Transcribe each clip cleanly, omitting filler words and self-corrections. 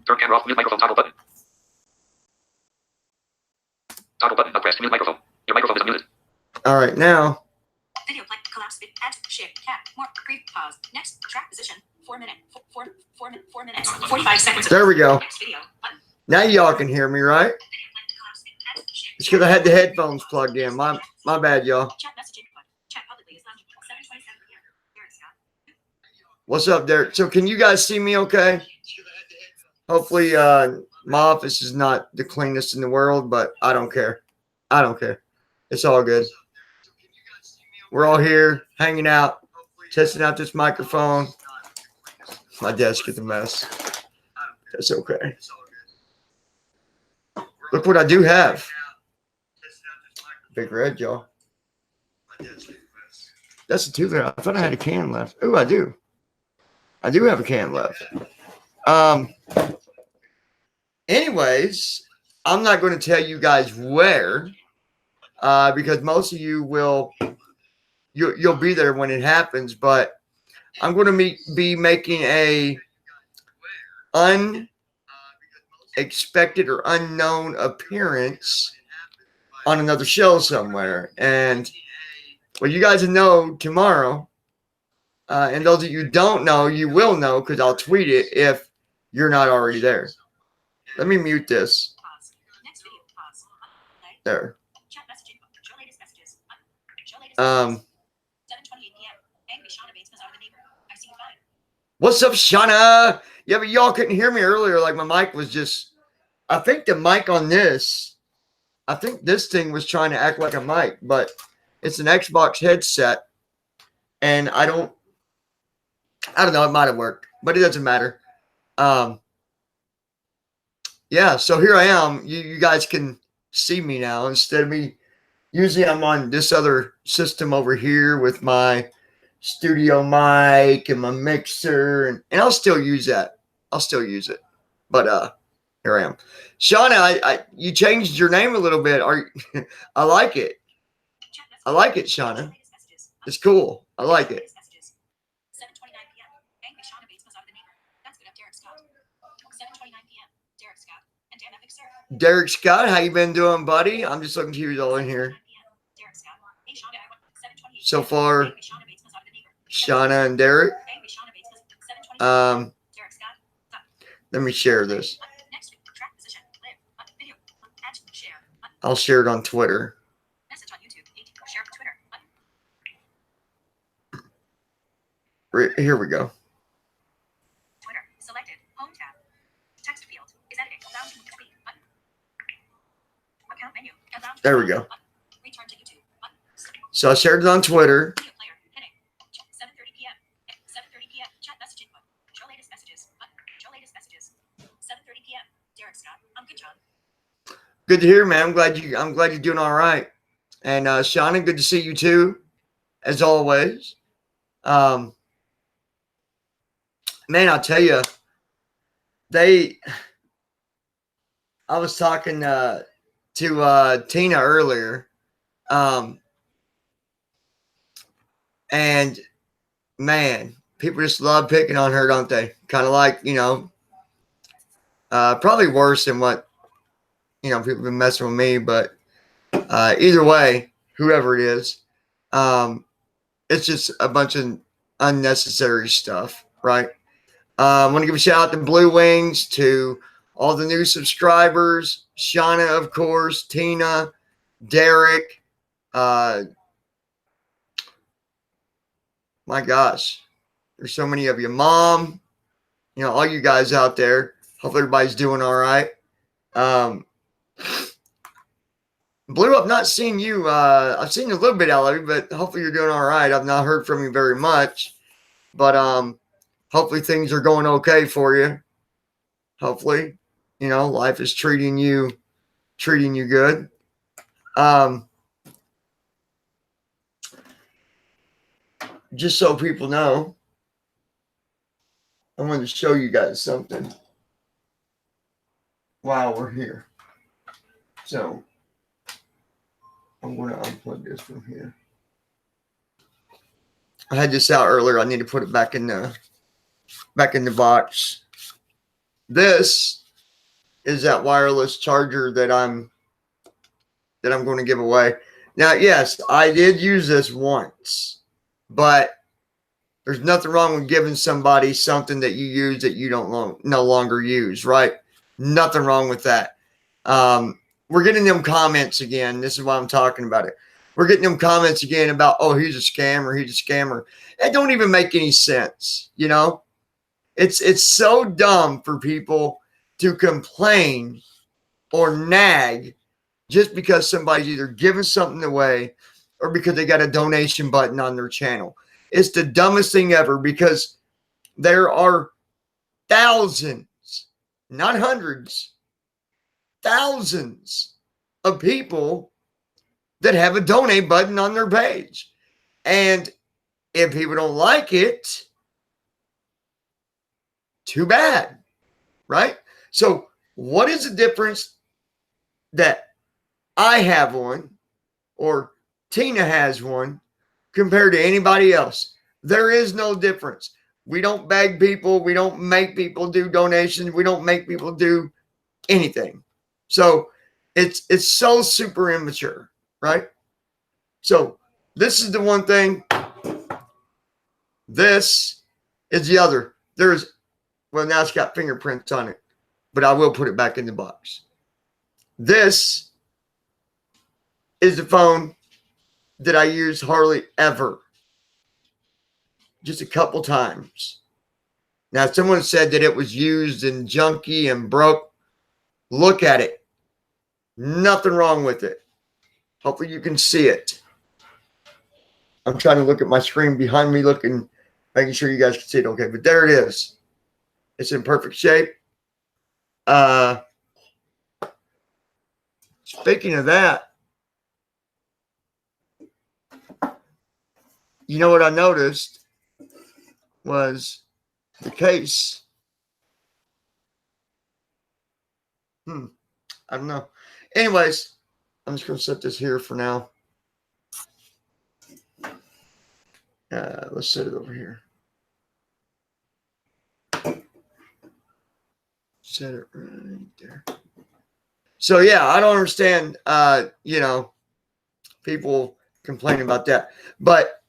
Turn camera off. Mute microphone. Toggle button. Toggle button. Press mute microphone. Your microphone is unmuted. All right, now. Video play. Collapse. Add. Share. Cap. More. Brief. Pause. Next. Track position. 4 minutes. 4 minutes. 45 seconds. There we go. Next video. Button. Now y'all can hear me, right? It's because I had the headphones plugged in. My bad, y'all. Chat messaging. Chat publicly is 7:27 p.m. Derek Scott. What's up, Derek? So can you guys see me okay? Hopefully my office is not the cleanest in the world, but I don't care. I don't care. It's all good. We're all here hanging out, testing out this microphone. My desk is a mess. That's okay. Look what I do have. Big red, y'all. That's a 2 liter. I thought I had a can left. Oh, I do. I do have a can left. Anyways, I'm not going to tell you guys where, because most of you you'll be there when it happens. But I'm going to be making a unexpected or unknown appearance on another show somewhere. And well, you guys will know tomorrow. And those of you who don't know, you will know because I'll tweet it if you're not already there. Let me mute this. There. What's up, Shauna? Yeah, but y'all couldn't hear me earlier. Like my mic was just, I think the mic on this, I think this thing was trying to act like a mic, but it's an Xbox headset. And I don't know, it might have worked, but it doesn't matter. Yeah, so here I am. You guys can see me now instead of me. Usually I'm on this other system over here with my studio mic and my mixer, and I'll still use that. I'll still use it. But here I am. Shauna, you changed your name a little bit. I like it. I like it, Shauna. It's cool. I like it. Derek Scott, how you been doing, buddy? I'm just looking to you all in here. So far, Shauna and Derek. Let me share this. I'll share it on Twitter. Here we go. Twitter selected. Home tab. Text field is edited. Lounging with tweet button. Account menu. There we go. Return to YouTube button. So I shared it on Twitter. Video player heading. 7:30 p.m. 7:30 p.m. Chat messaging button. Show latest messages button. Show latest messages. 7:30 p.m. Derek Scott. I'm good, John. Good to hear, man. I'm glad you're doing all right. And Shauna, good to see you too, as always. Man, I'll tell you, I was talking to Tina earlier, and man, people just love picking on her, don't they? Kind of like, probably worse than what, people have been messing with me, but either way, whoever it is, it's just a bunch of unnecessary stuff, right? I want to give a shout out to Blue Wings, to all the new subscribers, Shauna, of course, Tina, Derek. My gosh, there's so many of you. Mom, all you guys out there. Hope everybody's doing all right. Blue, I've not seen you. I've seen you a little bit, Ellie, but hopefully you're doing all right. I've not heard from you very much, but hopefully things are going okay for you. Hopefully, life is treating you good. Just so people know, I wanted to show you guys something while we're here. So I'm going to unplug this from here. I had this out earlier. I need to put it back in the box. This is that wireless charger that I'm going to give away. Now, yes, I did use this once, but there's nothing wrong with giving somebody something that you use that you don't no longer use, right? Nothing wrong with that. We're getting them comments again. This is why I'm talking about it. We're getting them comments again about, oh, he's a scammer. He's a scammer. It don't even make any sense, you know? It's so dumb for people to complain or nag just because somebody's either giving something away or because they got a donation button on their channel. It's the dumbest thing ever because there are thousands, not hundreds, thousands of people that have a donate button on their page. And if people don't like it, too bad, right? So, what is the difference that I have one or Tina has one compared to anybody else? There is no difference. We don't beg people. We don't make people do donations. We don't make people do anything. So it's so super immature, right? So this is the one thing. This is the other. Well, now it's got fingerprints on it, but I will put it back in the box. This is the phone that I use hardly ever. Just a couple times. Now, someone said that it was used and junky and broke. Look at it. Nothing wrong with it. Hopefully you can see it. I'm trying to look at my screen behind me, making sure you guys can see it okay. But there it is. It's in perfect shape. Speaking of that, you know what I noticed was the case. I don't know. Anyways, I'm just going to set this here for now. Let's set it over here. Set it right there. So yeah, I don't understand, people complaining about that. But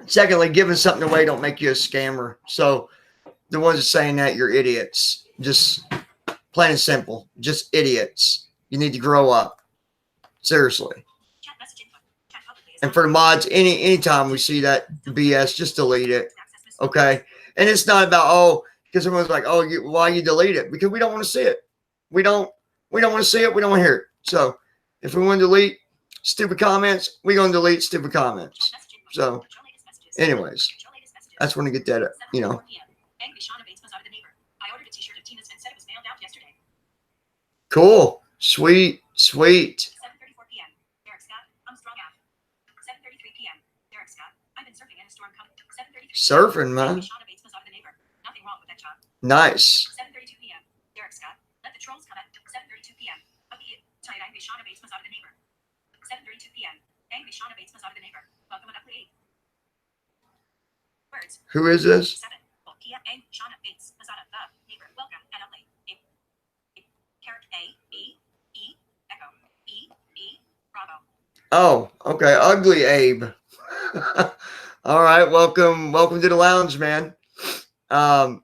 secondly, giving something away don't make you a scammer. So the ones that saying that, you're idiots. Just plain and simple. Just idiots. You need to grow up. Seriously. And for the mods, anytime we see that BS, just delete it. Okay? And it's not about, because everyone's like, why you delete it? Because we don't want to see it. We don't want to see it. We don't want to hear it. So if we want to delete stupid comments, we're going to delete stupid comments. So anyways, I just want to get that, Cool. Sweet. 7:34 p.m. Derek Scott, I'm strong out. 7:33 p.m. Derek Scott, I've been surfing in a storm coming. 7:33. Surfing, man. Nothing wrong with that job. Nice. 7:32 p.m. Derek Scott, let the trolls come at 7:32 p.m. Tonight angry Shauna Bates was out of the neighbor. 7:32 p.m. Angry Shauna Bates was out of the neighbor. Welcome on up to 8. Words. Who is this? 7. Angry Shauna Bates was out of the neighbor. Welcome and up late. Character A B E Echo E E Bravo. Oh, okay. Ugly Abe. All right. Welcome to the lounge, man. Yeah,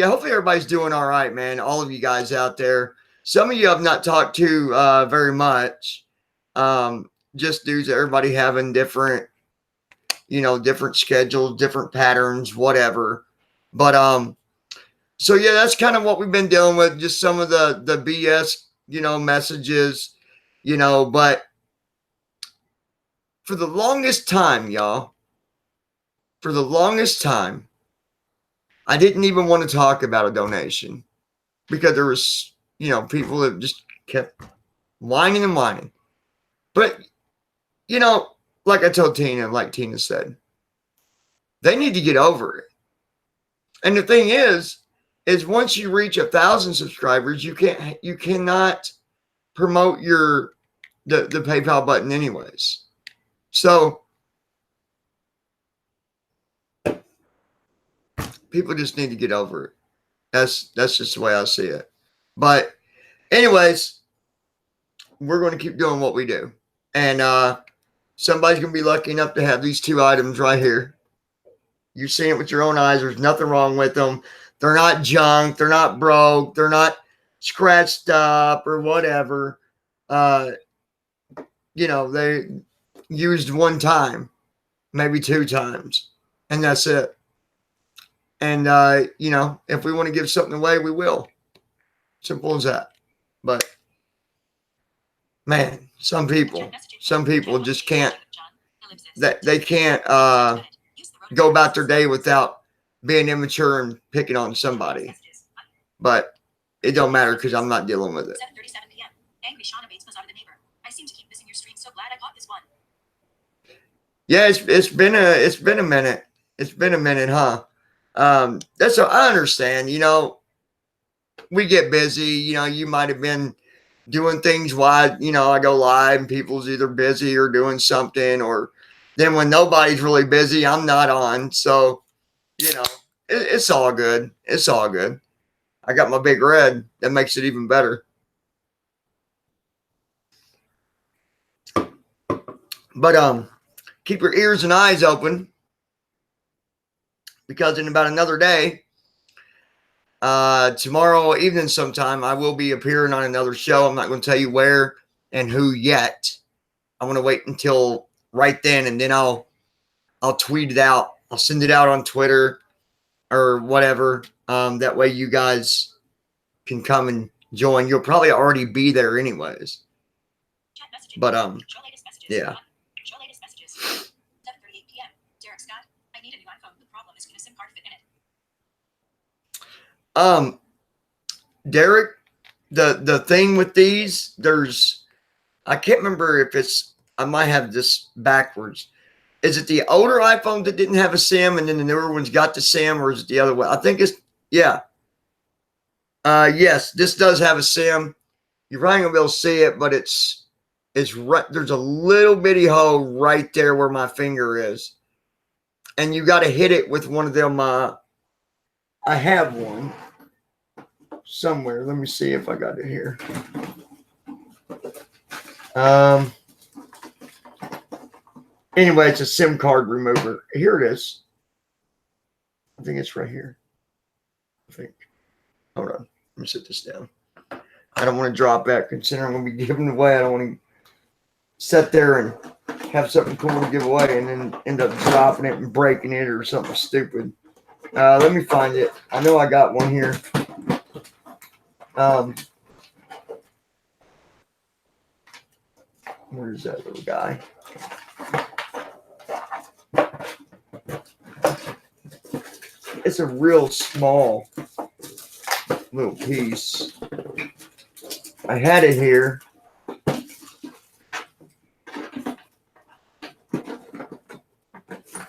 hopefully everybody's doing all right, man. All of you guys out there. Some of you I've not talked to very much. Just due to everybody having different schedules, different patterns, whatever. But so yeah, that's kind of what we've been dealing with. Just some of the BS, messages, but for the longest time, y'all, I didn't even want to talk about a donation because there was, people that just kept whining and whining. But, like I told Tina, like Tina said, they need to get over it. And the thing is once you reach 1,000 subscribers, you cannot promote the PayPal button anyways. So People just need to get over it. That's just the way I see it. But anyways, we're going to keep doing what we do. And somebody's going to be lucky enough to have these 2 items right here. You're seeing it with your own eyes. There's nothing wrong with them. They're not junk. They're not broke. They're not scratched up or whatever. They used one time, maybe 2 times, and that's it. And, if we want to give something away, we will. Simple as that. But, man, some people just can't, they can't go about their day without being immature and picking on somebody. But it don't matter because I'm not dealing with it. 7:37 p.m. Angry Shauna Bates was out of the neighbor. I seem to keep missing your stream. So glad I caught this one. Yeah, it's been a minute. It's been a minute, huh? That's what I understand. We get busy. You might have been doing things while I go live and people's either busy or doing something, or then when nobody's really busy, I'm not on. So it's all good. It's all good. I got my big red. That makes it even better. But keep your ears and eyes open, because in about another day, tomorrow evening sometime, I will be appearing on another show. I'm not going to tell you where and who yet. I want to wait until right then, and then I'll tweet it out. I'll send it out on Twitter or whatever. That way you guys can come and join. You'll probably already be there anyways. But yeah. 7:38 p.m. Derek Scott, I need a new iPhone. The problem is, can a SIM card fit in it? Derek, the thing with these, I can't remember if I might have this backwards. Is it the older iPhone that didn't have a SIM and then the newer ones got the SIM, or is it the other way? I think yeah. Yes, this does have a SIM. You're probably gonna be able to see it, but it's right. There's a little bitty hole right there where my finger is, and you got to hit it with one of them. I have one somewhere. Let me see if I got it here. Anyway, it's a SIM card remover. Here it is. I think it's right here. Hold on. Let me sit this down. I don't want to drop that, considering I'm going to be giving it away. I don't want to sit there and have something cool to give away and then end up dropping it and breaking it or something stupid. Let me find it. I know I got one here. Where's that little guy? It's a real small little piece. I had it here.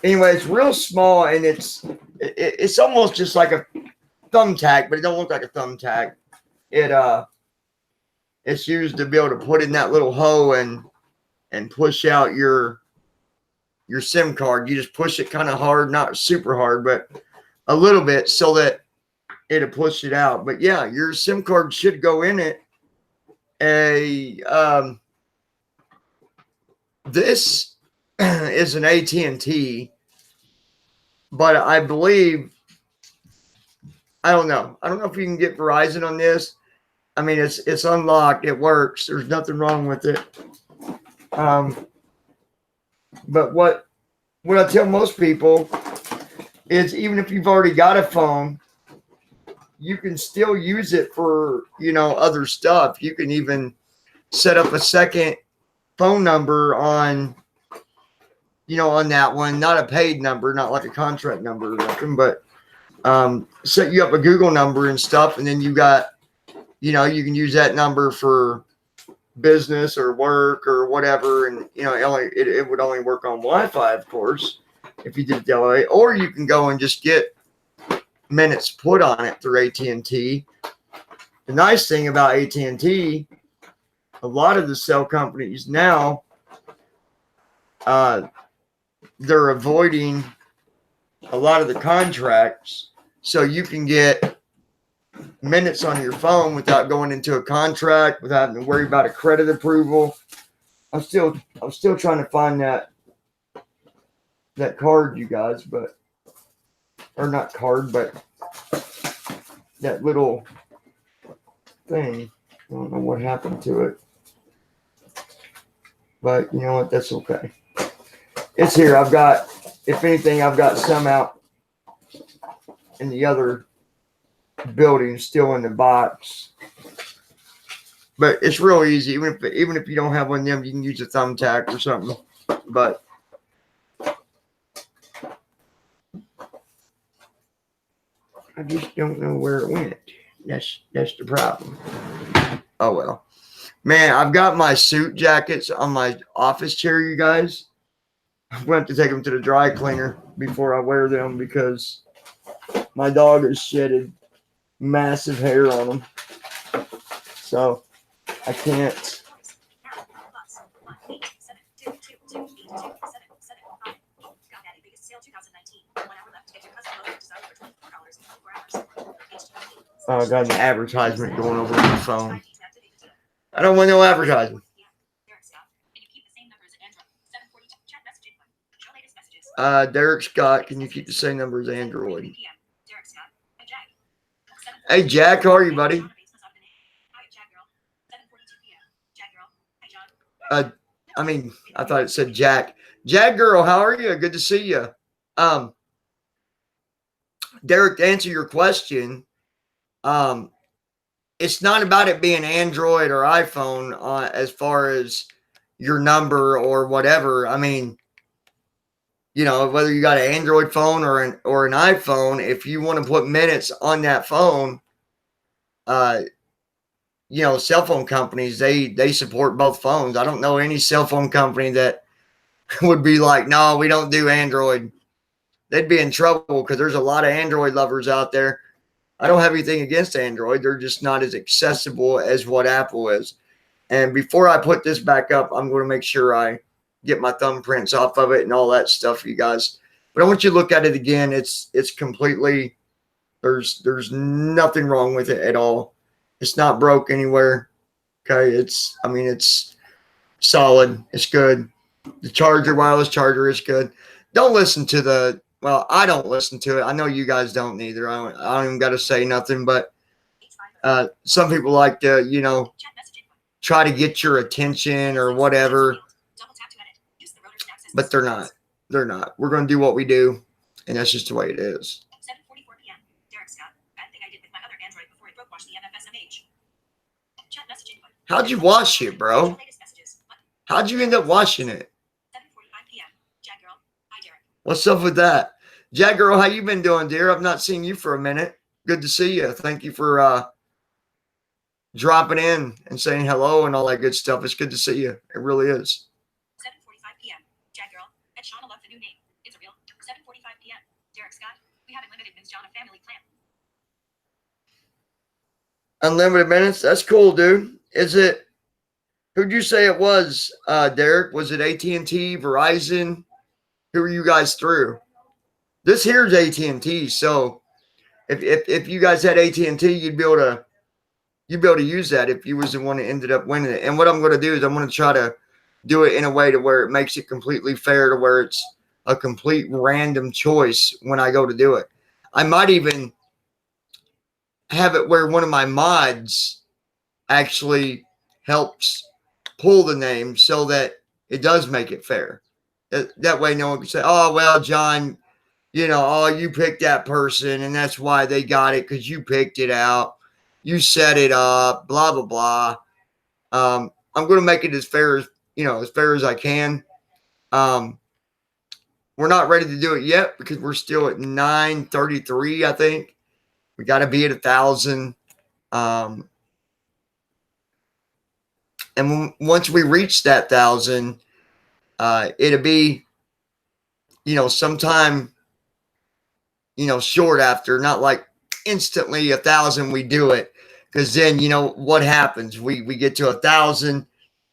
Anyway, it's real small, and it's almost just like a thumbtack, but it don't look like a thumbtack. It's used to be able to put in that little hole and push out your SIM card. You just push it kind of hard, not super hard, but a little bit, so that it'll push it out. But yeah, your SIM card should go in it. This is an AT&T, but I believe, I don't know if you can get Verizon on this. I mean, it's unlocked. It works. There's nothing wrong with it. But what I tell most people is, even if you've already got a phone, you can still use it for, other stuff. You can even set up a second phone number on, on that one, not a paid number, not like a contract number or nothing, but set you up a Google number and stuff. And then you got, you can use that number for business or work or whatever. And, it would only work on Wi-Fi, of course, if you did it that way. Or you can go and just get minutes put on it through AT&T. The nice thing about AT&T, a lot of the cell companies now, they're avoiding a lot of the contracts so you can get minutes on your phone without going into a contract, without having to worry about a credit approval. I'm still trying to find that card, you guys, but or not card, but that little thing. I don't know what happened to it, but you know what? That's okay. It's here. I've got, if anything, I've got some out in the other building, still in the box. But it's real easy. Even if you don't have one of them, you can use a thumbtack or something. But I just don't know where it went. That's the problem. Oh well. Man, I've got my suit jackets on my office chair, you guys. I'm going to have to take them to the dry cleaner before I wear them because my dog has shedded massive hair on them. So I can't. Oh, I got an advertisement going over my phone. I don't want no advertisement. Derek Scott, can you keep the same number as Android? Hey, Jack, how are you, buddy? I thought it said Jack. Jack girl, how are you? Good to see you. Derek, to answer your question, it's not about it being Android or iPhone as far as your number or whatever. I mean, you know, whether you got an Android phone or an iPhone, if you want to put minutes on that phone, you know, cell phone companies, they support both phones. I don't know any cell phone company that would be like, no, we don't do Android. They'd be in trouble because there's a lot of Android lovers out there. I don't have anything against Android. They're just not as accessible as what Apple is. And before I put this back up, I'm going to make sure I get my thumbprints off of it and all that stuff, you guys. But I want you to look at it again. It's completely, there's nothing wrong with it at all. It's not broke anywhere. Okay, it's solid. It's good. The wireless charger is good. Don't listen to I don't listen to it. I know you guys don't either. I don't even got to say nothing, but some people like to, you know, try to get your attention or whatever. But they're not. They're not. We're going to do what we do, and that's just the way it is. 7:44 p.m. Derek Scott. Bad thing I did with my other Android before it broke. Watch the MFSMH. Chat message input. How'd you wash it, bro? How'd you end up washing it? 7:45 p.m. Jack girl. Hi, Derek. What's up with that? Jack girl, how you been doing, dear? I've not seen you for a minute. Good to see you. Thank you for dropping in and saying hello and all that good stuff. It's good to see you. It really is. 7:45 p.m. Jack girl. Ed Shauna loved the new name. It's a real. 7:45 p.m. Derek Scott. We have unlimited Ms. John a family plan. Unlimited minutes? That's cool, dude. Is it? Who'd you say it was, Derek? Was it AT&T, Verizon? Who are you guys through? This here's AT&T. So if you guys had AT&T, you'd be able to use that if you was the one that ended up winning it. And what I'm going to do is I'm going to try to do it in a way to where it makes it completely fair, to where it's a complete random choice when I go to do it. I might even have it where one of my mods actually helps pull the name so that it does make it fair. That way no one can say, oh, well, John, you know, oh, you picked that person and that's why they got it because you picked it out. You set it up, blah, blah, blah. I'm going to make it as fair as I can. We're not ready to do it yet because we're still at 933, I think. We got to be at 1,000. And once we reach that 1,000, it'll be, you know, sometime, you know, short after, not like instantly 1,000 we do it. Because then, you know, what happens? We get to 1,000,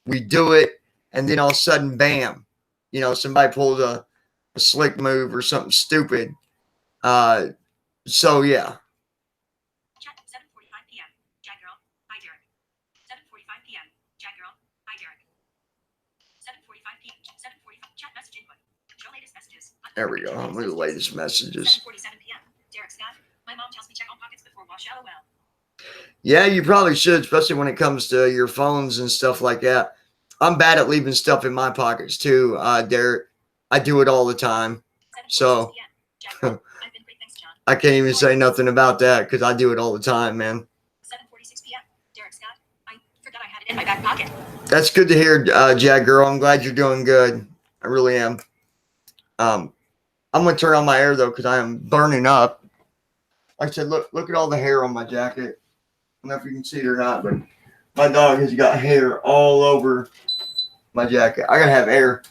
we do it, and then all of a sudden, bam, you know, somebody pulls a slick move or something stupid. So yeah. Chat 7:45 p.m. Jack girl. Hi Derek. 7:45 p.m. Jack girl. Hi Derek. 7:45 p.m. 7:45 chat message input. Show latest messages. There we go. I'm with the latest messages. 7:47 p.m. Derek Scott. My mom tells me check all pockets before wash. LOL. Yeah, you probably should, especially when it comes to your phones and stuff like that. I'm bad at leaving stuff in my pockets too, Derek. I do it all the time. So I can't even say nothing about that because I do it all the time, man. 7:46 p.m. Derek Scott. I forgot I had it in my back pocket. That's good to hear, Jack girl. I'm glad you're doing good. I really am. I'm gonna turn on my air though because I am burning up. Like I said, look at all the hair on my jacket. I don't know if you can see it or not, but my dog has got hair all over my jacket. I gotta have air.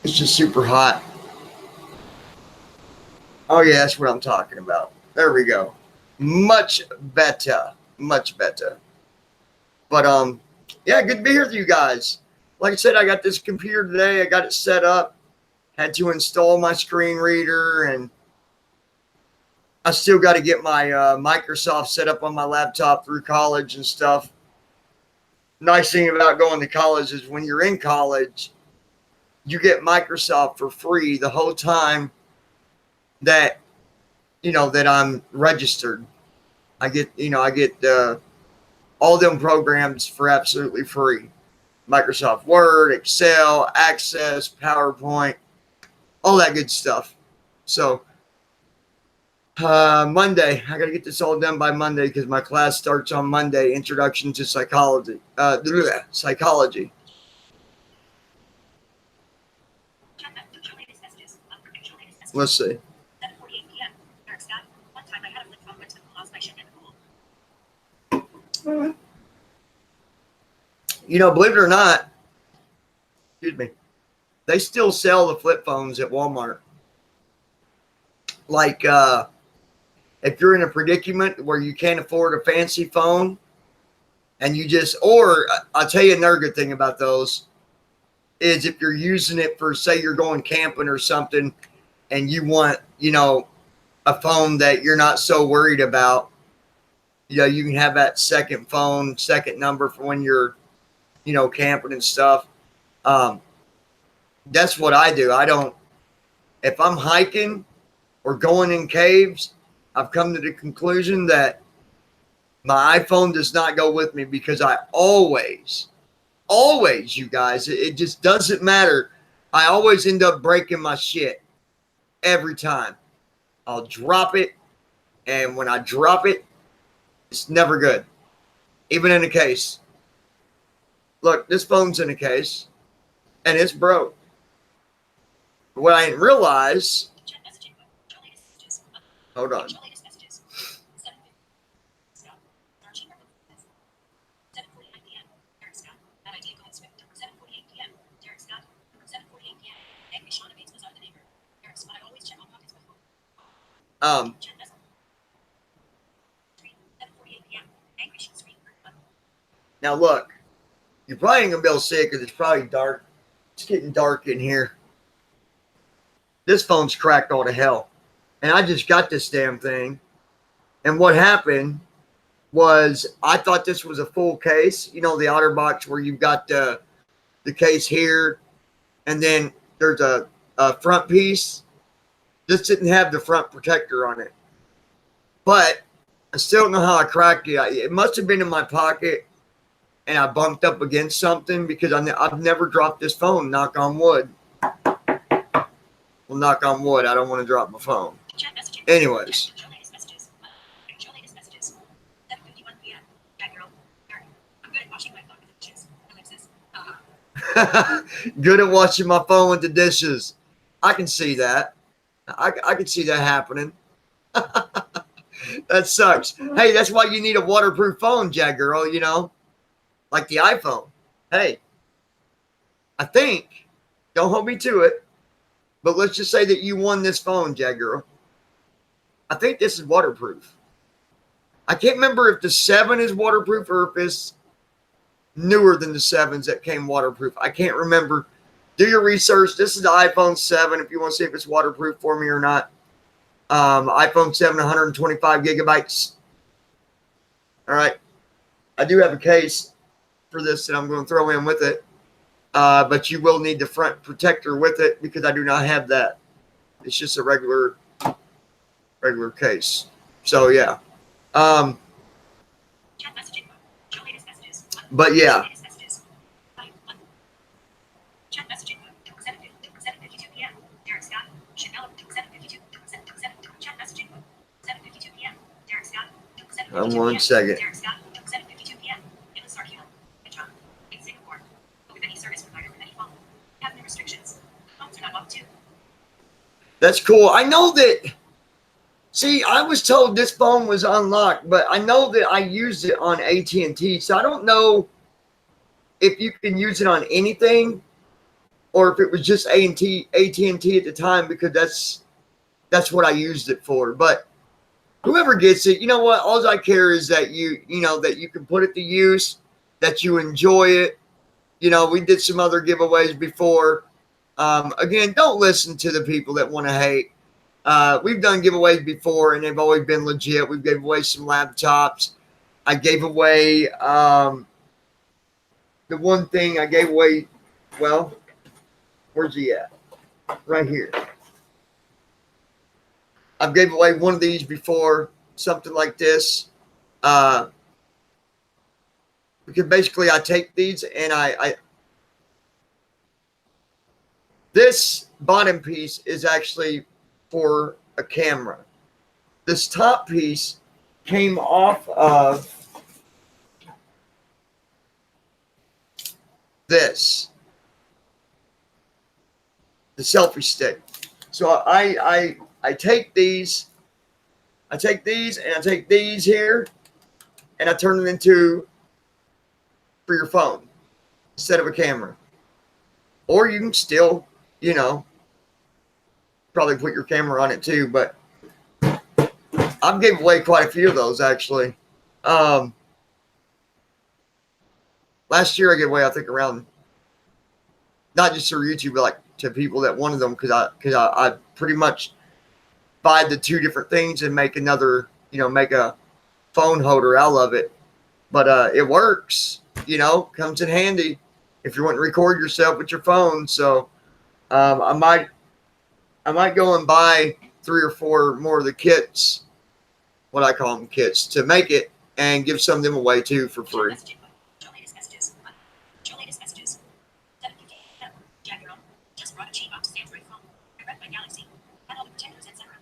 It's just super hot. Oh yeah, that's what I'm talking about. There we go. Much better. Much better. But yeah, good to be here with you guys. Like I said, I got this computer today. I got it set up. Had to install my screen reader, and I still got to get my Microsoft set up on my laptop through college and stuff. Nice thing about going to college is when you're in college, you get Microsoft for free the whole time that that I'm registered. I get all them programs for absolutely free. Microsoft Word, Excel, Access, PowerPoint, all that good stuff. So Monday, I got to get this all done by Monday because my class starts on Monday. Introduction to Psychology. Psychology. Let's see. 7:48 p.m. Derek Scott. One time I had a flip phone, went to the pool, lost my shit in the pool. Believe it or not, excuse me, they still sell the flip phones at Walmart. Like, if you're in a predicament where you can't afford a fancy phone, and or I'll tell you another good thing about those is if you're using it for, say, you're going camping or something, and you want, a phone that you're not so worried about, you can have that second phone, second number for when you're, camping and stuff. That's what I do. If I'm hiking or going in caves, I've come to the conclusion that my iPhone does not go with me because I always, you guys, it just doesn't matter. I always end up breaking my shit every time. I'll drop it, and when I drop it, it's never good, even in a case. Look, this phone's in a case, and it's broke. What I didn't realize, hold on. Now look, you probably ain't gonna be able to see it because it's probably dark. It's getting dark in here. This phone's cracked all to hell. And I just got this damn thing. And what happened was I thought this was a full case. The OtterBox where you've got the case here, and then there's a front piece. This didn't have the front protector on it. But I still don't know how I cracked it. It must have been in my pocket, and I bumped up against something because I've never dropped this phone, knock on wood. Well, knock on wood, I don't want to drop my phone. Anyways. Good at watching my phone with the dishes. I can see that. I can see that happening. That sucks. Hey, that's why you need a waterproof phone, Jack girl, like the iPhone. Hey, I think, don't hold me to it, but let's just say that you won this phone, Jack girl. I think this is waterproof. I can't remember if the 7 is waterproof or if it's newer than the 7s that came waterproof. I can't remember. Do your research. This is the iPhone 7 if you want to see if it's waterproof for me or not. iPhone 7, 125 gigabytes. All right. I do have a case for this that I'm going to throw in with it. But you will need the front protector with it because I do not have that. It's just a regular case. So yeah. Chat messaging. Show latest messages. But yeah. Latest messages. Chat messaging. 7:52 p.m. Derek Scott. Chanel. 7:52. Chat messaging. 7:52 p.m. Derek Scott. 7:52 1 second. Derek Scott. 7:52 p.m. In the Sarkina. John. In Singapore. With any service provider with any phone. Have no restrictions. Phones are not locked too. That's cool. I know that. See, I was told this phone was unlocked, but I know that I used it on AT&T, so I don't know if you can use it on anything or if it was just AT&T at the time, because that's what I used it for. But whoever gets it, you know what? All I care is that you can put it to use, that you enjoy it. You know, we did some other giveaways before. Again, don't listen to the people that want to hate. We've done giveaways before, and they've always been legit. We've gave away some laptops. I gave away the one thing I gave away. Well, where's he at? Right here. I've gave away one of these before, something like this. Because basically I take these and I this bottom piece is actually for a camera. This top piece came off of this, the selfie stick. So I take these, and I take these here, and I turn them into for your phone instead of a camera. Or you can still, probably put your camera on it too, but I've gave away quite a few of those actually. Last year I gave away, I think, around, not just through YouTube, but like to people that wanted them, because I pretty much buy the two different things and make another, make a phone holder out of it. But it works, comes in handy if you want to record yourself with your phone. So I might go and buy 3 or 4 more of the kits, what I call them kits, to make it, and give some of them away too for free. Show latest messages. Show latest messages. 7:50 p.m. Jack girl. Just brought a cheap box Android phone. I read my Galaxy. Had all the protectors, etc.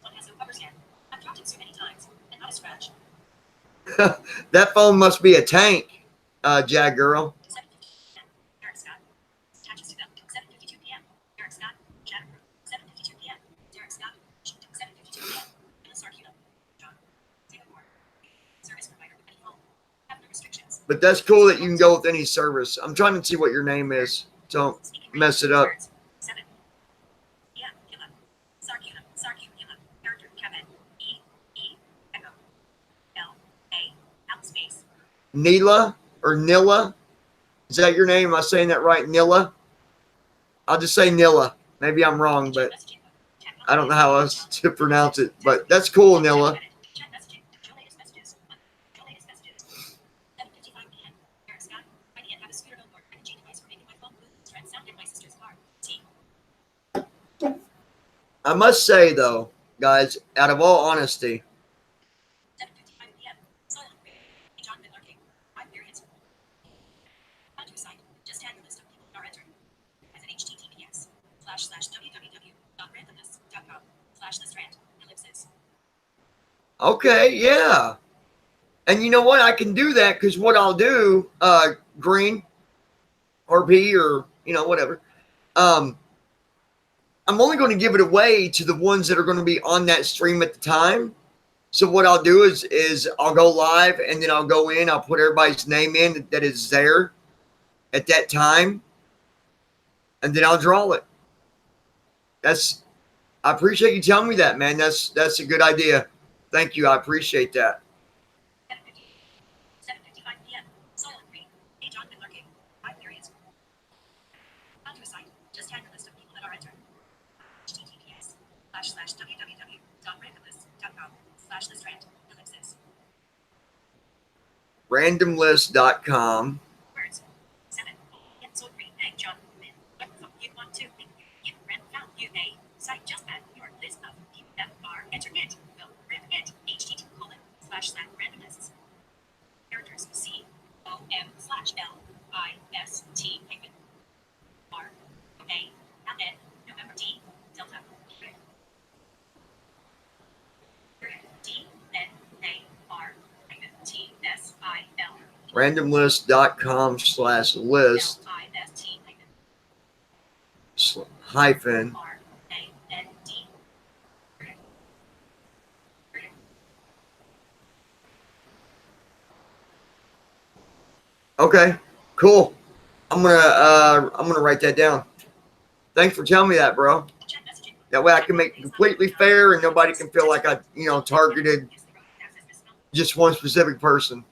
One has no cover stand. I've dropped it so many times, and not a scratch. That phone must be a tank, Jag girl. 7:50 p.m. Derek Scott. Attaches to them. 7:52 p.m. Derek Scott. Chat. 7:52 p.m. Derek Scott. 7:52 p.m. In the Sarkina. John. Singapore. Service provider with any phone. Have no restrictions. But that's cool that you can go with any service. I'm trying to see what your name is. Don't mess it up. 7 p.m. Sarkina. Sarkina. Character. Kevin. E. Echo. L. A. Out space. Neela or Nilla? Is that your name? Am I saying that right? Nilla? I'll just say Nilla. Maybe I'm wrong, but I don't know how else to pronounce it. But that's cool, Nilla. Chat messaging. Show latest messages. Show latest messages. 7:55 p.m. Derek Scott. I can't have a scooter billboard and a G device for making my phone booth thread sound in my sister's car. See. I must say, though, guys, out of all honesty, 7:55 p.m. Silent Creek. John Midler King. 5 periods. Onto site. Just add the list of people are entered. As an https://www.randomness.com/thestrand ellipsis. okay, yeah. And you know what? I can do that, because what I'll do, Green or P or, whatever, I'm only going to give it away to the ones that are going to be on that stream at the time. So what I'll do is I'll go live, and then I'll go in, I'll put everybody's name in that is there at that time, and then I'll draw it. I appreciate you telling me that, man. That's a good idea. Thank you. I appreciate that. 7:55 p.m. Silent Creek. John Midler King. 5 periods. Onto a site. Just add the list of people that are entered. https://www.randomness.com/thestrand randomlist.com. Words. 7. Yet so green egg John. You want to. You ran found you a site just at your list of PFR. Enter it. Will rip it. HTTP //random lists. Characters C O M /L I S T hyphen R A L N November D Delta D N A R hyphen T S I L randomlist.com/list hyphen Okay, cool. I'm gonna write that down. Thanks for telling me that, bro. That way I can make it completely fair and nobody can feel like I, targeted just one specific person.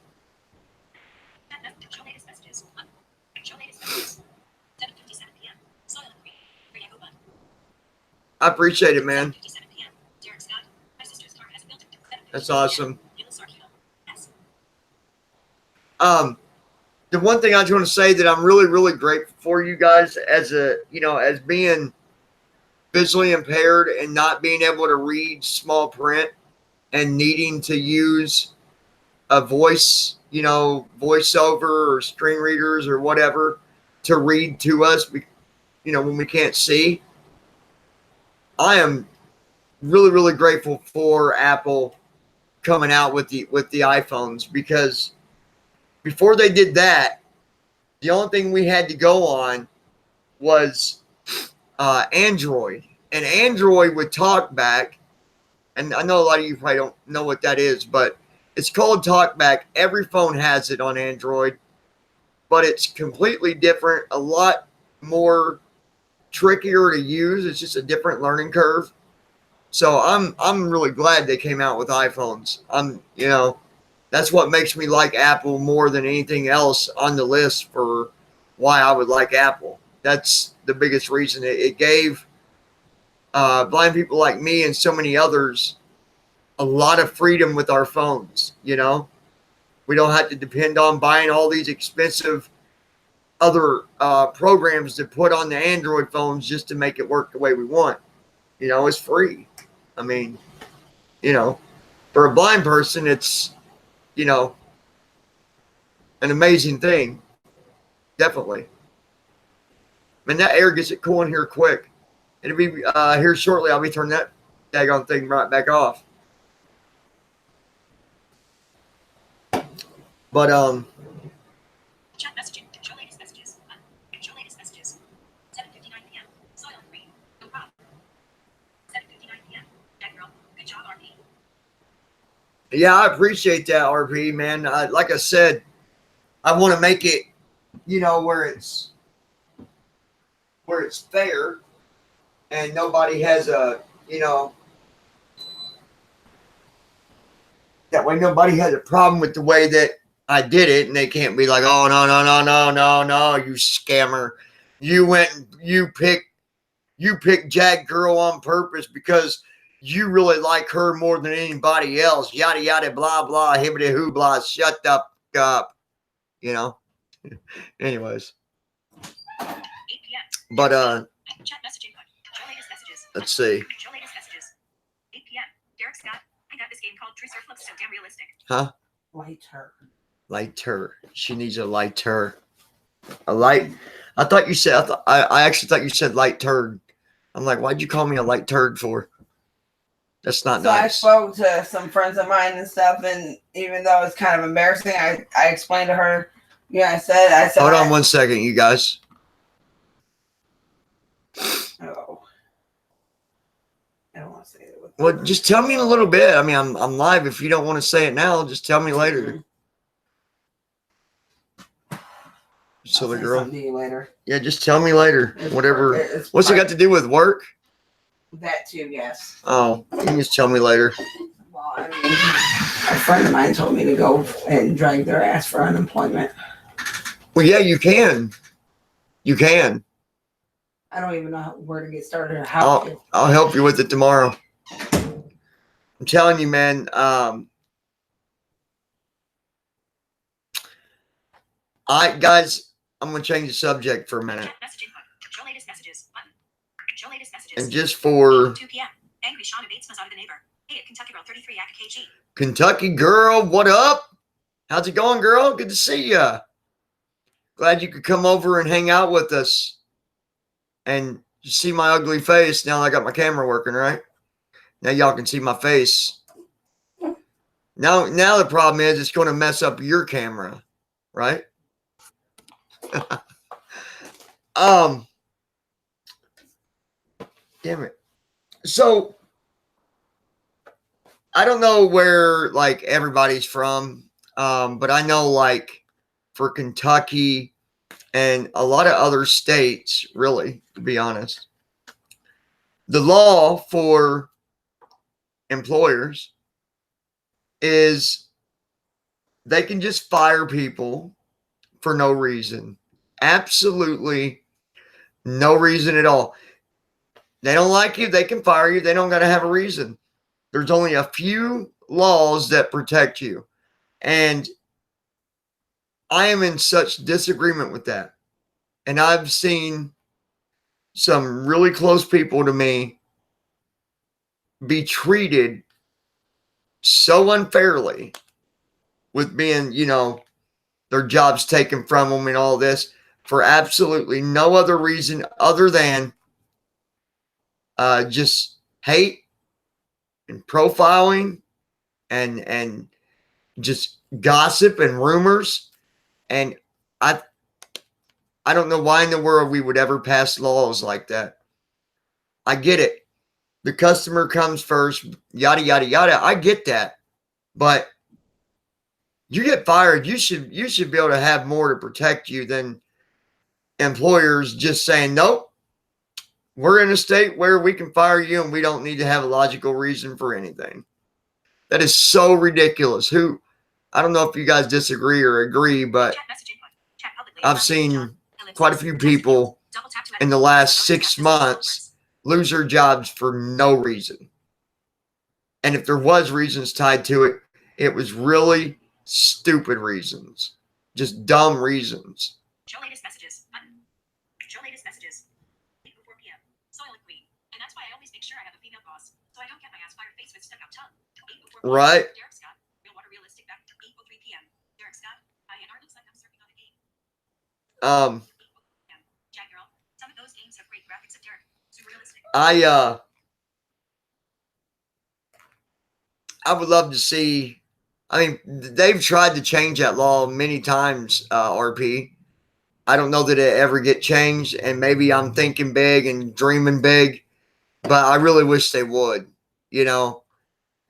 I appreciate it, man. That's awesome. The one thing I just want to say that I'm really, really grateful for you guys as as being visually impaired and not being able to read small print and needing to use a voiceover or screen readers or whatever to read to us, when we can't see. I am really, really grateful for Apple coming out with the iPhones, because before they did that, the only thing we had to go on was Android, and Android would talk back. And I know a lot of you probably don't know what that is, but it's called TalkBack. Every phone has it on Android, but it's completely different, a lot more trickier to use. It's just a different learning curve. So I'm really glad they came out with iPhones. That's what makes me like Apple more than anything else on the list for why I would like Apple. That's the biggest reason. It gave blind people like me and so many others a lot of freedom with our phones. We don't have to depend on buying all these expensive other programs to put on the Android phones just to make it work the way we want. It's free. I mean, for a blind person, it's, an amazing thing. Definitely. Man, that air gets it cool in here quick. It'll be here shortly. I'll be turning that daggone thing right back off. But chat messaging. Show latest messages. Show latest messages. 7:59 p.m. Soil free. No problem. 7:59 p.m. That girl. Good job, RP. Yeah, I appreciate that, RP, man. Like I said, I want to make it, where it's fair and nobody has that way nobody has a problem with the way that I did it, and they can't be like, oh, no, you scammer. You went and you picked Jack Girl on purpose because you really like her more than anybody else. Yada, yada, blah, blah, hibbity, hoo, blah, shut up. Anyways. 8 p.m. But, chat messaging. Show latest messages. Let's see. Show latest messages. 8 p.m. Derek Scott. I got this game called True Surf looks so damn realistic. Huh? Lighter. She needs a lighter. A light. I thought you said. I actually thought you said light turd. I'm like, why'd you call me a light turd for? That's not So nice. I spoke to some friends of mine and stuff, and even though it's kind of embarrassing, I explained to her. Yeah, I said. Hold on one second, you guys. Oh. I don't want to say it. Well, just tell me in a little bit. I mean, I'm live. If you don't want to say it now, just tell me later. Silly girl. To you later. Yeah, just tell me later. Whatever. What's it got to do with work? That too, yes. Oh, you can just tell me later. Well, I mean, a friend of mine told me to go and drag their ass for unemployment. Well, yeah, you can. You can. I don't even know where to get started or how to. I'll help you with it tomorrow. I'm telling you, man. Guys, I'm going to change the subject for a minute. Chat message input. Show latest messages. Button. Show latest messages. And just for 2 p.m. Angry Shauna Bates out of the neighbor. Hey, Kentucky Girl 33 at KG. Kentucky Girl, what up? How's it going, girl? Good to see ya. Glad you could come over and hang out with us. And you see my ugly face now I got my camera working, right? Now y'all can see my face. Now the problem is it's going to mess up your camera, right? Damn it. So I don't know where like everybody's from, but I know like for Kentucky and a lot of other states, really, to be honest, the law for employers is they can just fire people for no reason. Absolutely no reason at all. They don't like you, they can fire you. They don't got to have a reason. There's only a few laws that protect you. And I am in such disagreement with that. And I've seen some really close people to me be treated so unfairly with being, their jobs taken from them and all this for absolutely no other reason other than just hate and profiling and just gossip and rumors. And I don't know why in the world we would ever pass laws like that. I get it. The customer comes first, yada, yada, yada. I get that. But you get fired, you should be able to have more to protect you than employers just saying, nope, we're in a state where we can fire you and we don't need to have a logical reason for anything. That is so ridiculous. I don't know if you guys disagree or agree, but I've seen quite a few people in the last 6 months lose their jobs for no reason. And if there was reasons tied to it, it was really stupid reasons. Just dumb reasons. Show latest messages. Button. Show latest messages. 8 before p.m. Soil and Queen. And that's why I always make sure I have a female boss, so I don't get my ass fired face with stuck out tongue. 8 before p.m. Right. Derek Scott. Real water realistic back. 8:03 p.m. Derek Scott. INR looks like I'm surfing on the game. 8 p.m. Jack Girl. Some of those games have great graphics of Derek. Super realistic. I would love to see. I mean, they've tried to change that law many times, RP. I don't know that it ever get changed, and maybe I'm thinking big and dreaming big, but I really wish they would, And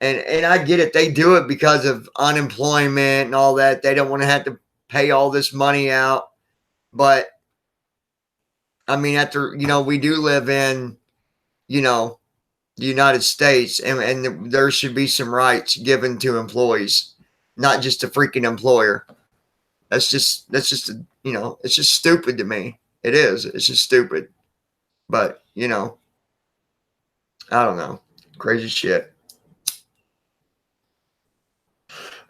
I get it. They do it because of unemployment and all that. They don't want to have to pay all this money out. But, I mean, we do live in, the United States, and there should be some rights given to employees, not just a freaking employer. It's just it's just stupid to me. It is. It's just stupid. But, I don't know. Crazy shit.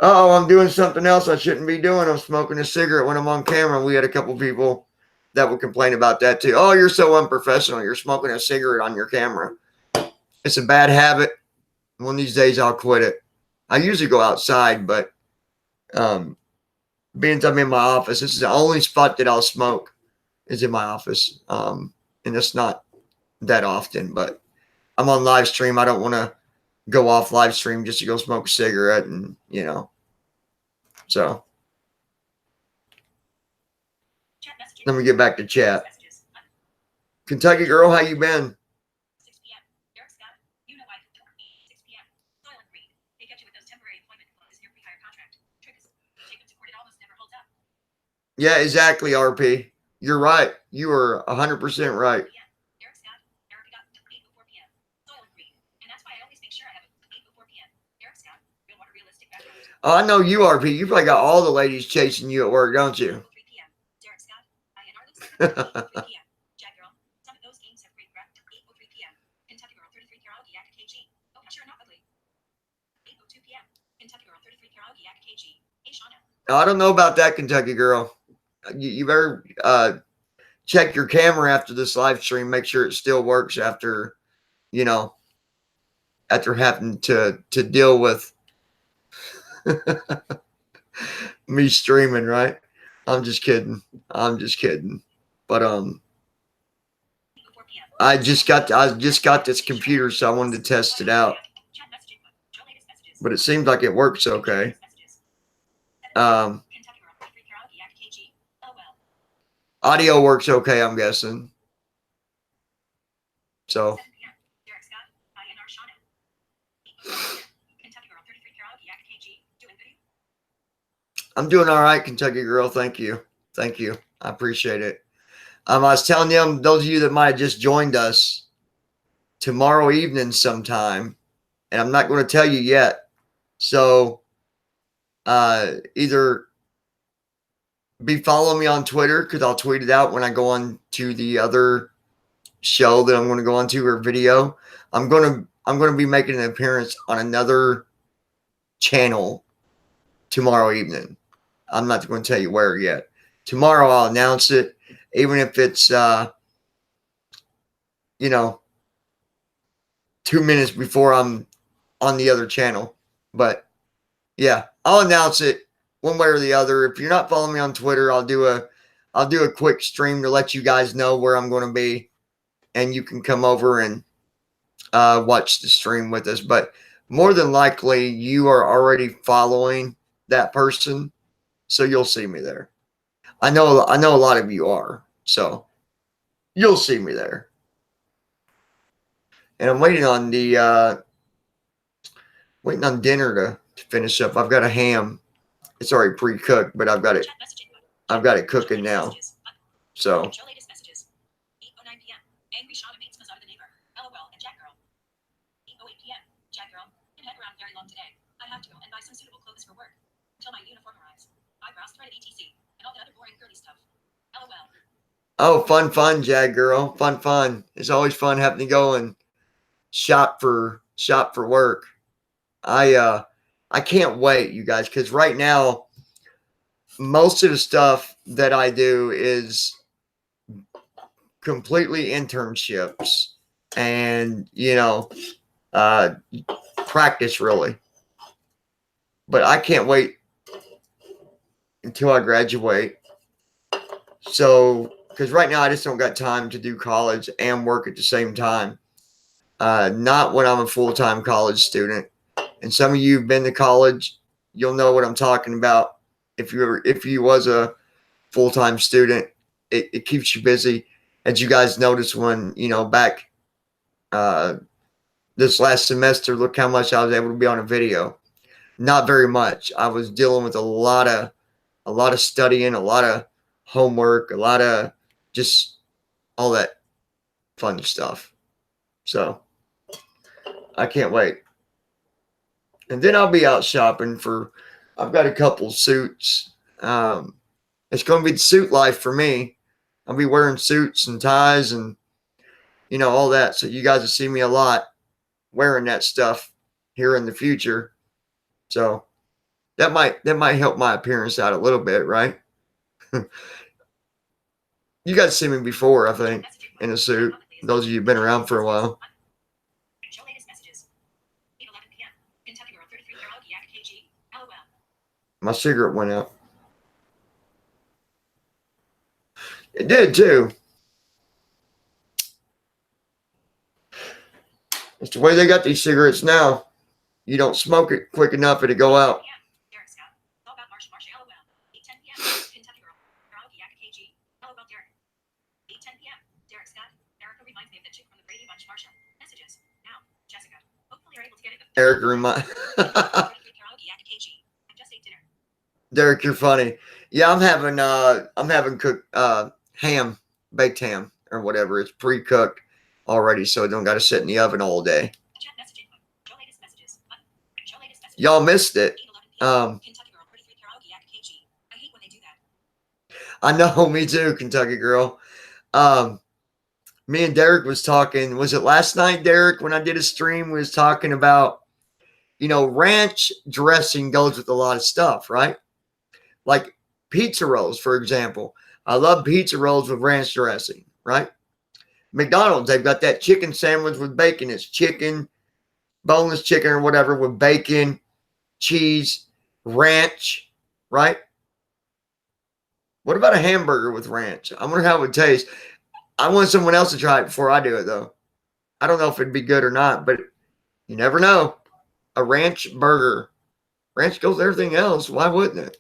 Oh, I'm doing something else I shouldn't be doing. I'm smoking a cigarette when I'm on camera. We had a couple people that would complain about that too. Oh, you're so unprofessional. You're smoking a cigarette on your camera. It's a bad habit. One of these days I'll quit it. I usually go outside, but being I'm in my office, this is the only spot that I'll smoke is in my office. And it's not that often, but I'm on live stream. I don't want to go off live stream just to go smoke a cigarette and, So let me get back to chat. Kentucky Girl, how you been? 6 p.m. Derek Scott. You know I 6 p.m. Soil and Green. They get you with those temporary employment clauses in your pre-hire contract. Trick is take them to court. It almost never holds up. Yeah, exactly, RP. You're right. You are 100% right. Derek Scott. Erica got 8 before p.m. Soil and Green. And that's why I always make sure I have 8 before p.m. Derek Scott. Real water realistic background. Oh, I know you, RP. You probably got all the ladies chasing you at work, don't you? 3 p.m. Derek Scott. INR looks like 3 p.m. Jack Girl. Some of those games have great graph. 8:03 p.m. Kentucky Girl 33 karaoke at KG. Oh, sure, not ugly. 8:02 p.m. Kentucky Girl 33 karaoke at KG. Hey, Shauna. I don't know about that, Kentucky Girl. You better check your camera after this live stream. Make sure it still works after, you know, after having to deal with me streaming, right? I'm just kidding. I'm just kidding. But I just got this computer, so I wanted to test it out. But it seems like it works okay. Audio works okay, I'm guessing. So I'm doing all right, Kentucky girl. Thank you. Thank you. I appreciate it. I was telling them, those of you that might have just joined us, tomorrow evening sometime, and I'm not going to tell you yet. So either be following me on Twitter, because I'll tweet it out when I go on to the other show that I'm going to go on to, or video. I'm going to be making an appearance on another channel tomorrow evening. I'm not going to tell you where yet. Tomorrow I'll announce it, even if it's 2 minutes before I'm on the other channel. But yeah, I'll announce it one way or the other. If you're not following me on Twitter, I'll do a quick stream to let you guys know where I'm going to be, and you can come over and watch the stream with us. But more than likely, you are already following that person, so you'll see me there. I know a lot of you are, so you'll see me there. And I'm waiting on dinner to finish up. I've got a ham. It's already pre-cooked, but I've got it cooking now. So oh, fun, Jag girl. Fun. It's always fun having to go and shop for work. I can't wait, you guys, because right now most of the stuff that I do is completely internships and practice, really. But I can't wait until I graduate. So, because right now I just don't got time to do college and work at the same time. Not when I'm a full-time college student. And some of you have been to college, you'll know what I'm talking about. If you was a full-time student, it keeps you busy. As you guys noticed when, back this last semester, look how much I was able to be on a video. Not very much. I was dealing with a lot of studying, a lot of homework, a lot of just all that fun stuff. So I can't wait. And then I'll be out shopping I've got a couple suits. It's going to be the suit life for me. I'll be wearing suits and ties and, all that. So you guys will see me a lot wearing that stuff here in the future. So that might help my appearance out a little bit, right? You guys see me before, I think, in a suit. Those of you who've been around for a while. My cigarette went out. It did too. It's the way they got these cigarettes now. You don't smoke it quick enough, it'll go out. Eric remind. Derek, you're funny. Yeah, I'm having cooked ham, baked ham or whatever. It's pre-cooked already, so it don't got to sit in the oven all day. Y'all missed it. I know, me too, Kentucky girl. Me and Derek was talking. Was it last night, Derek, when I did a stream? We was talking about, ranch dressing goes with a lot of stuff, right? Like pizza rolls, for example. I love pizza rolls with ranch dressing, right? McDonald's, they've got that chicken sandwich with bacon. It's chicken, boneless chicken or whatever with bacon, cheese, ranch, right? What about a hamburger with ranch? I wonder how it would taste. I want someone else to try it before I do it, though. I don't know if it'd be good or not, but you never know. A ranch burger. Ranch goes with everything else. Why wouldn't it?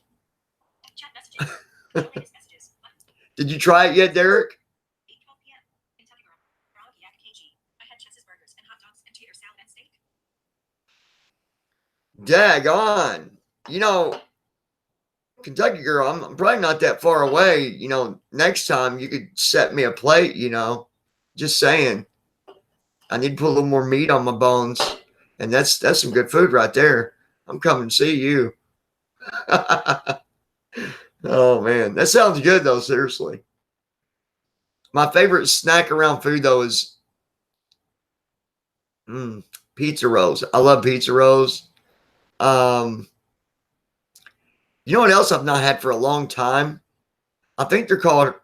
Chat messages. Show latest messages. Button. Did you try it yet, Derek? 8:12 p.m. Kentucky Girl. Froggy Yak KG. I had Chess's burgers and hot dogs and tater salad and steak. Daggone. You know, Kentucky Girl, I'm probably not that far away. You know, next time you could set me a plate, you know. Just saying. I need to put a little more meat on my bones. And that's some good food right there. I'm coming to see you. Oh, man. That sounds good, though, seriously. My favorite snack around food, though, is pizza rolls. I love pizza rolls. You know what else I've not had for a long time? I think they're called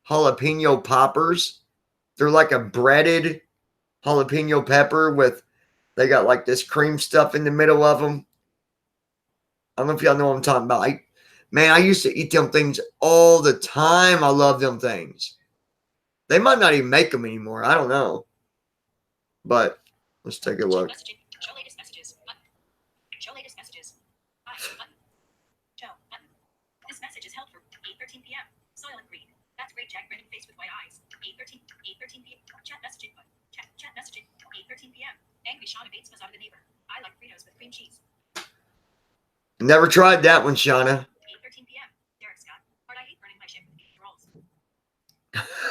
jalapeno poppers. They're like a breaded jalapeno pepper with, they got like this cream stuff in the middle of them. I don't know if y'all know what I'm talking about. Man, I used to eat them things all the time. I love them things. They might not even make them anymore. I don't know. But let's take a look. Show latest messages. Button. Show latest messages. Hi. Button. Joe. Button. This message is held for 8:13 p.m. Soil and Green. That's great, Jack. Grinning face with white eyes. 8:13 p.m. Chat messaging. Chat messaging. 8:13 p.m. Angry Shauna Bates was out of the neighbor. I like Fritos with cream cheese. Never tried that one, Shauna. 8:13 p.m. Derek Scott. Hard I hate burning my ship with pizza rolls.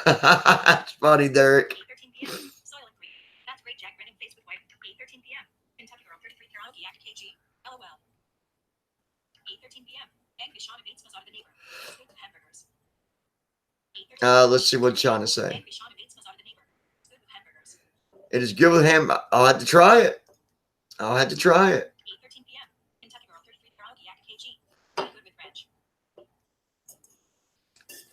That's funny, Derek. 8:13 p.m. Soil and Green. That's great, Jack. Grinning face with white. 8:13 p.m. Kentucky Girl 33 Karaoke Act KG. LOL. 8:13 p.m. Angry Shauna Bates was out of the neighbor. Scoop of hamburgers. 8:13 Let's see what Shauna say. Angry Shauna Bates was out of the neighbor. Scoop of hamburgers. It is good with ham. I'll have to try it. 8:13 p.m. Kentucky Girl 33 Karaoke Act KG. Good with ranch.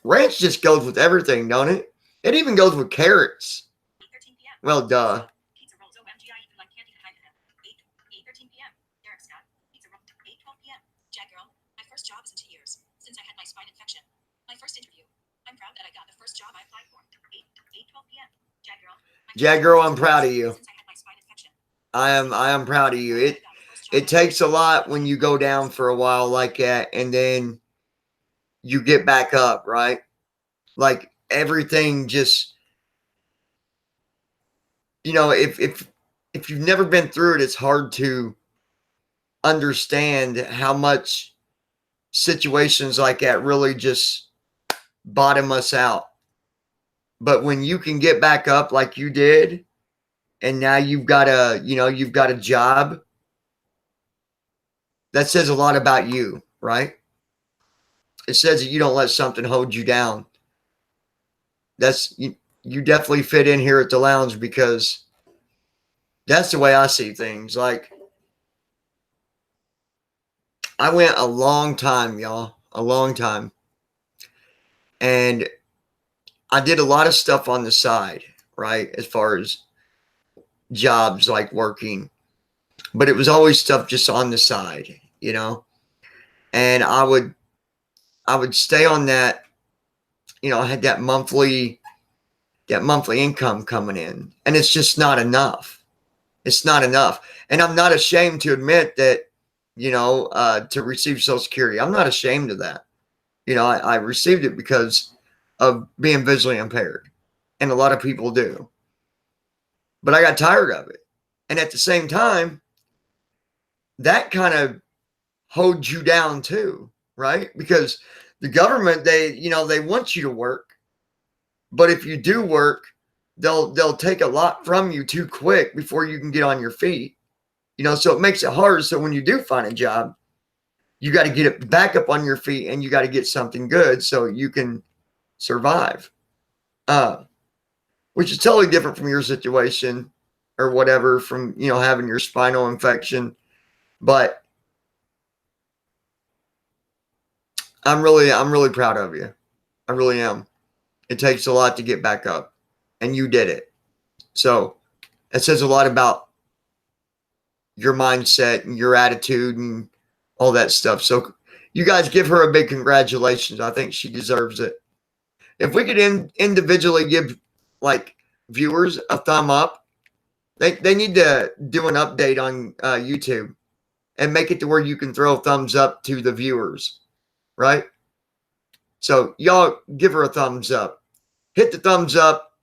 Ranch just goes with everything, don't it? It even goes with carrots. 8:13 p.m. Well, duh. Pizza rolls. OMG, I even like candy to hide them. 8:13 p.m. Derek Scott. Pizza roll. 8:12 p.m. Jack Girl. My first job is in 2 years since I had my spine infection. My first interview. I'm proud that I got the first job I applied for. 8:12 p.m. Jack Girl. Jack Girl, I'm proud of you. Since I had my spine infection. I am proud of you. It takes a lot when you go down for a while like that, and then you get back up, right? Like everything just, you know, if you've never been through it, it's hard to understand how much situations like that really just bottom us out. But when you can get back up like you did, and now you've got a job, that says a lot about you, right? It says that you don't let something hold you down. You definitely fit in here at the lounge, because that's the way I see things. Like, I went a long time, y'all, a long time. And I did a lot of stuff on the side, right? As far as jobs, like working, but it was always stuff just on the side, you know? And I would stay on that, you know, I had that monthly income coming in, and it's just not enough. It's not enough. And I'm not ashamed to admit that, you know, to receive Social Security. I'm not ashamed of that. You know, I received it because of being visually impaired, and a lot of people do. But I got tired of it. And at the same time, that kind of holds you down too, right? Because the government, they want you to work, but if you do work, they'll take a lot from you too quick before you can get on your feet. You know, so it makes it hard. So when you do find a job, you got to get it back up on your feet, and you got to get something good so you can survive. Which is totally different from your situation or whatever, from, you know, having your spinal infection. But I'm really proud of you. I really am. It takes a lot to get back up, and you did it. So it says a lot about your mindset and your attitude and all that stuff. So you guys give her a big congratulations. I think she deserves it. If we could individually give like viewers a thumb up, they need to do an update on YouTube and make it to where you can throw thumbs up to the viewers, right? So y'all give her a thumbs up. Hit the thumbs up,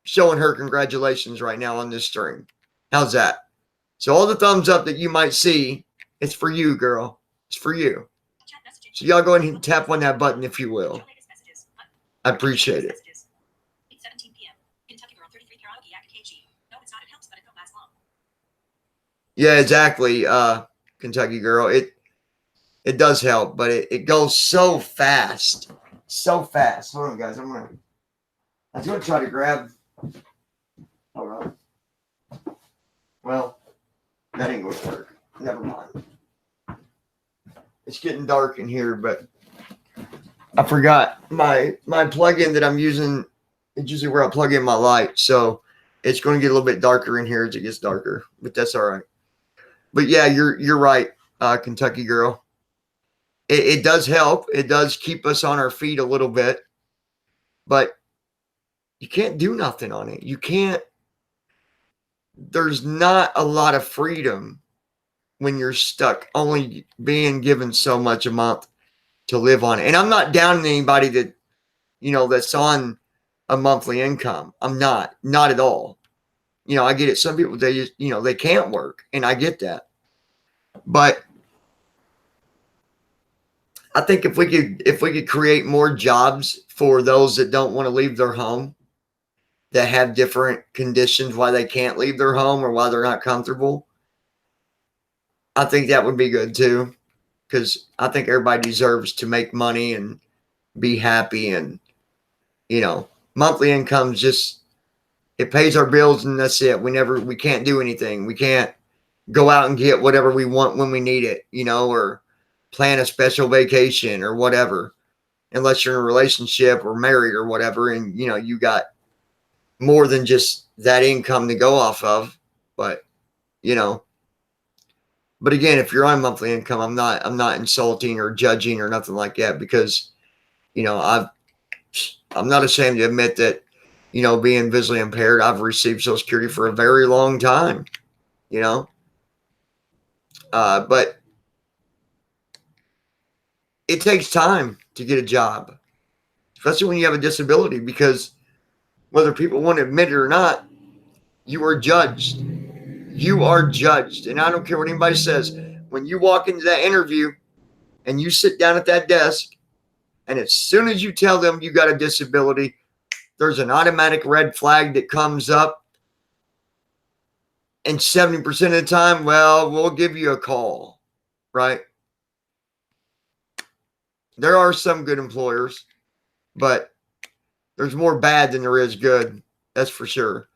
showing her congratulations right now on this stream. How's that? So all the thumbs up that you might see, it's for you, girl. It's for you. So y'all go ahead and tap on that button if you will. I appreciate it. 8:17 p.m. Kentucky girl 33 karaoke at KG. No, it's not. It helps, but it don't last long. Yeah, exactly. Kentucky girl. It does help, but it goes so fast. So fast. Hold on, guys. I was gonna try to grab. Hold on. Well, that ain't gonna work. Never mind. It's getting dark in here, but I forgot my plug-in that I'm using. It's usually where I plug in my light, so it's going to get a little bit darker in here as it gets darker. But that's all right. But yeah, you're right, Kentucky girl. It does help. It does keep us on our feet a little bit, but you can't do nothing on it. You can't. There's not a lot of freedom when you're stuck, only being given so much a month to live on. And I'm not downing anybody that, that's on a monthly income. I'm not at all. I get it. Some people, they just, they can't work, and I get that. But I think if we could create more jobs for those that don't want to leave their home, that have different conditions why they can't leave their home or why they're not comfortable, I think that would be good too. Because I think everybody deserves to make money and be happy, and monthly income's just, it pays our bills and that's it. We can't do anything. We can't go out and get whatever we want when we need it, or plan a special vacation or whatever, unless you're in a relationship or married or whatever, and you got more than just that income to go off of. But but again, if you're on monthly income, I'm not insulting or judging or nothing like that, because I'm not ashamed to admit that, being visually impaired, I've received Social Security for a very long time, but it takes time to get a job, especially when you have a disability, because whether people want to admit it or not, you are judged. You are judged. And I don't care what anybody says. When you walk into that interview and you sit down at that desk, and as soon as you tell them you got a disability, there's an automatic red flag that comes up. And 70% of the time, well, we'll give you a call, right? There are some good employers, but there's more bad than there is good. That's for sure.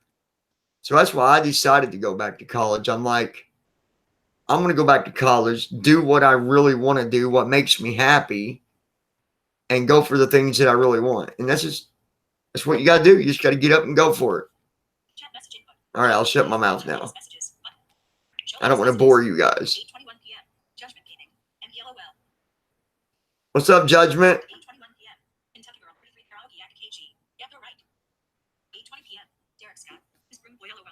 So that's why I decided to go back to college. I'm like, I'm going to go back to college, do what I really want to do, what makes me happy, and go for the things that I really want. And that's what you got to do. You just got to get up and go for it. All right, I'll shut my mouth now. I don't want to bore you guys. What's up, Judgment? 8:21 p.m. Kentucky girl 33 karaoke at KG. Yep, you're right. 8:20 p.m. Derek Scott. Miss Broom Boy LOL.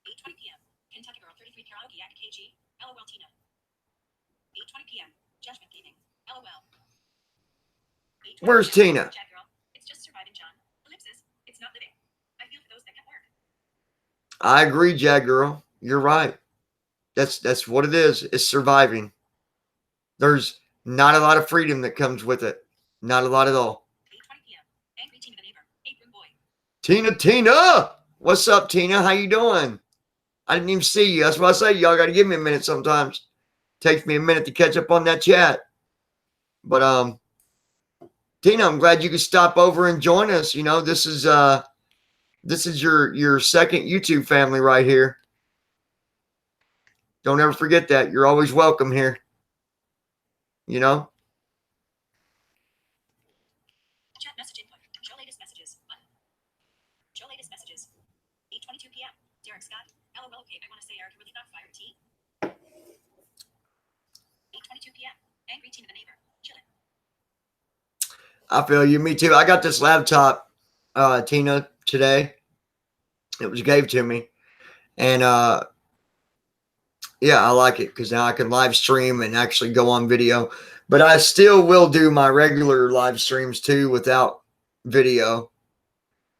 8:20 p.m. Kentucky girl 33 karaoke at KG. LOL Tina. 8:20 p.m. Judgment Gaming. LOL. Where's Tina? Chat girl. It's just surviving, John. Ellipsis. It's not living. I feel for those that can't work. I agree, Jag Girl. You're right. That's what it is. It's surviving. There's not a lot of freedom that comes with it. Not a lot at all. 8:20 p.m. Angry Tina the neighbor. Hey, Broom Boy. Tina! What's up, Tina? How you doing? I didn't even see you. That's why I say y'all got to give me a minute sometimes. Takes me a minute to catch up on that chat. But Tina, I'm glad you could stop over and join us. This is your second YouTube family right here. Don't ever forget that. You're always welcome here. Say Eric, really not fire tea? 8:22 p.m. Angry teen of the neighbor. Chillin'. I feel you. Me too. I got this laptop, Tina, today. It was gave to me. And yeah, I like it because now I can live stream and actually go on video. But I still will do my regular live streams too without video.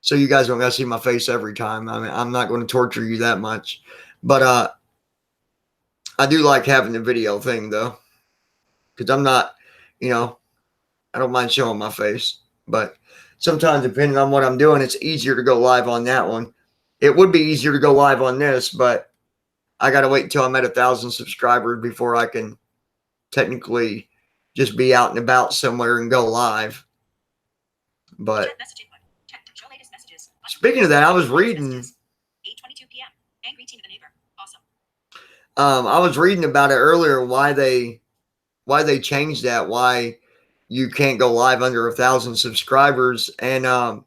So you guys don't got to see my face every time. I mean, I'm not going to torture you that much. But I do like having the video thing though. Because I'm not, I don't mind showing my face. But sometimes depending on what I'm doing, it's easier to go live on that one. It would be easier to go live on this, but I got to wait until I'm at 1,000 subscribers before I can technically just be out and about somewhere and go live. But Show latest messages. speaking of that, I was reading. 8:22 p.m. Angry teen of the neighbor. Awesome. I was reading about it earlier. Why they changed that? Why you can't go live under 1,000 subscribers? And I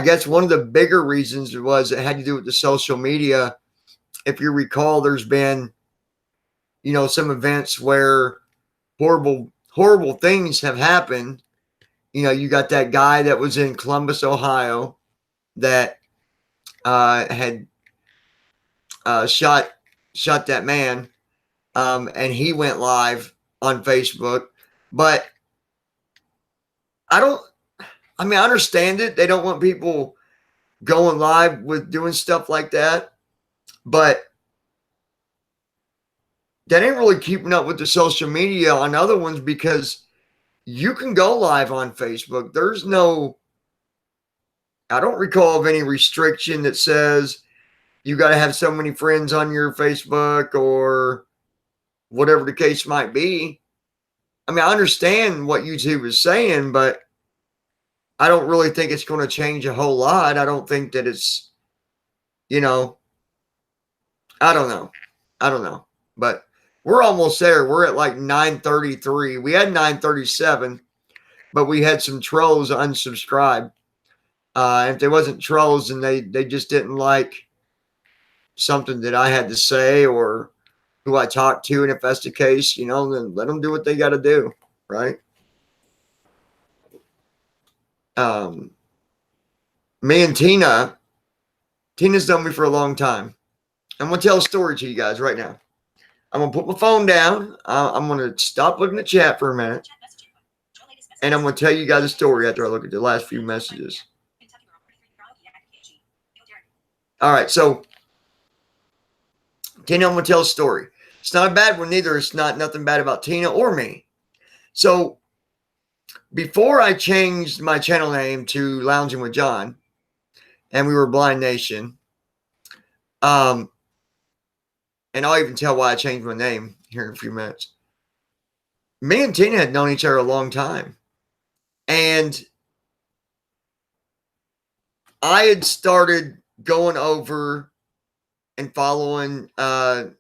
guess one of the bigger reasons was it had to do with the social media. If you recall, there's been, some events where horrible things have happened. You got that guy that was in Columbus, Ohio, that had shot that man, and he went live on Facebook. But I understand it. They don't want people going live with doing stuff like that. But that ain't really keeping up with the social media on other ones, because you can go live on Facebook. I don't recall of any restriction that says you got to have so many friends on your Facebook or whatever the case might be. I mean, I understand what YouTube is saying, but I don't really think it's going to change a whole lot. I don't think that it's, I don't know. But we're almost there. We're at like 933. We had 937, but we had some trolls unsubscribe. If they wasn't trolls and they just didn't like something that I had to say or who I talked to, and if that's the case, then let them do what they got to do, right? Me and Tina's known me for a long time. I'm going to tell a story to you guys right now. I'm going to put my phone down. I'm going to stop looking at chat for a minute. And I'm going to tell you guys a story after I look at the last few messages. All right, so Tina, I'm going to tell a story. It's not a bad one either. It's not nothing bad about Tina or me. So before I changed my channel name to Lounging with John, and we were Blind Nation, and I'll even tell why I changed my name here in a few minutes. Me and Tina had known each other a long time. And I had started going over and following the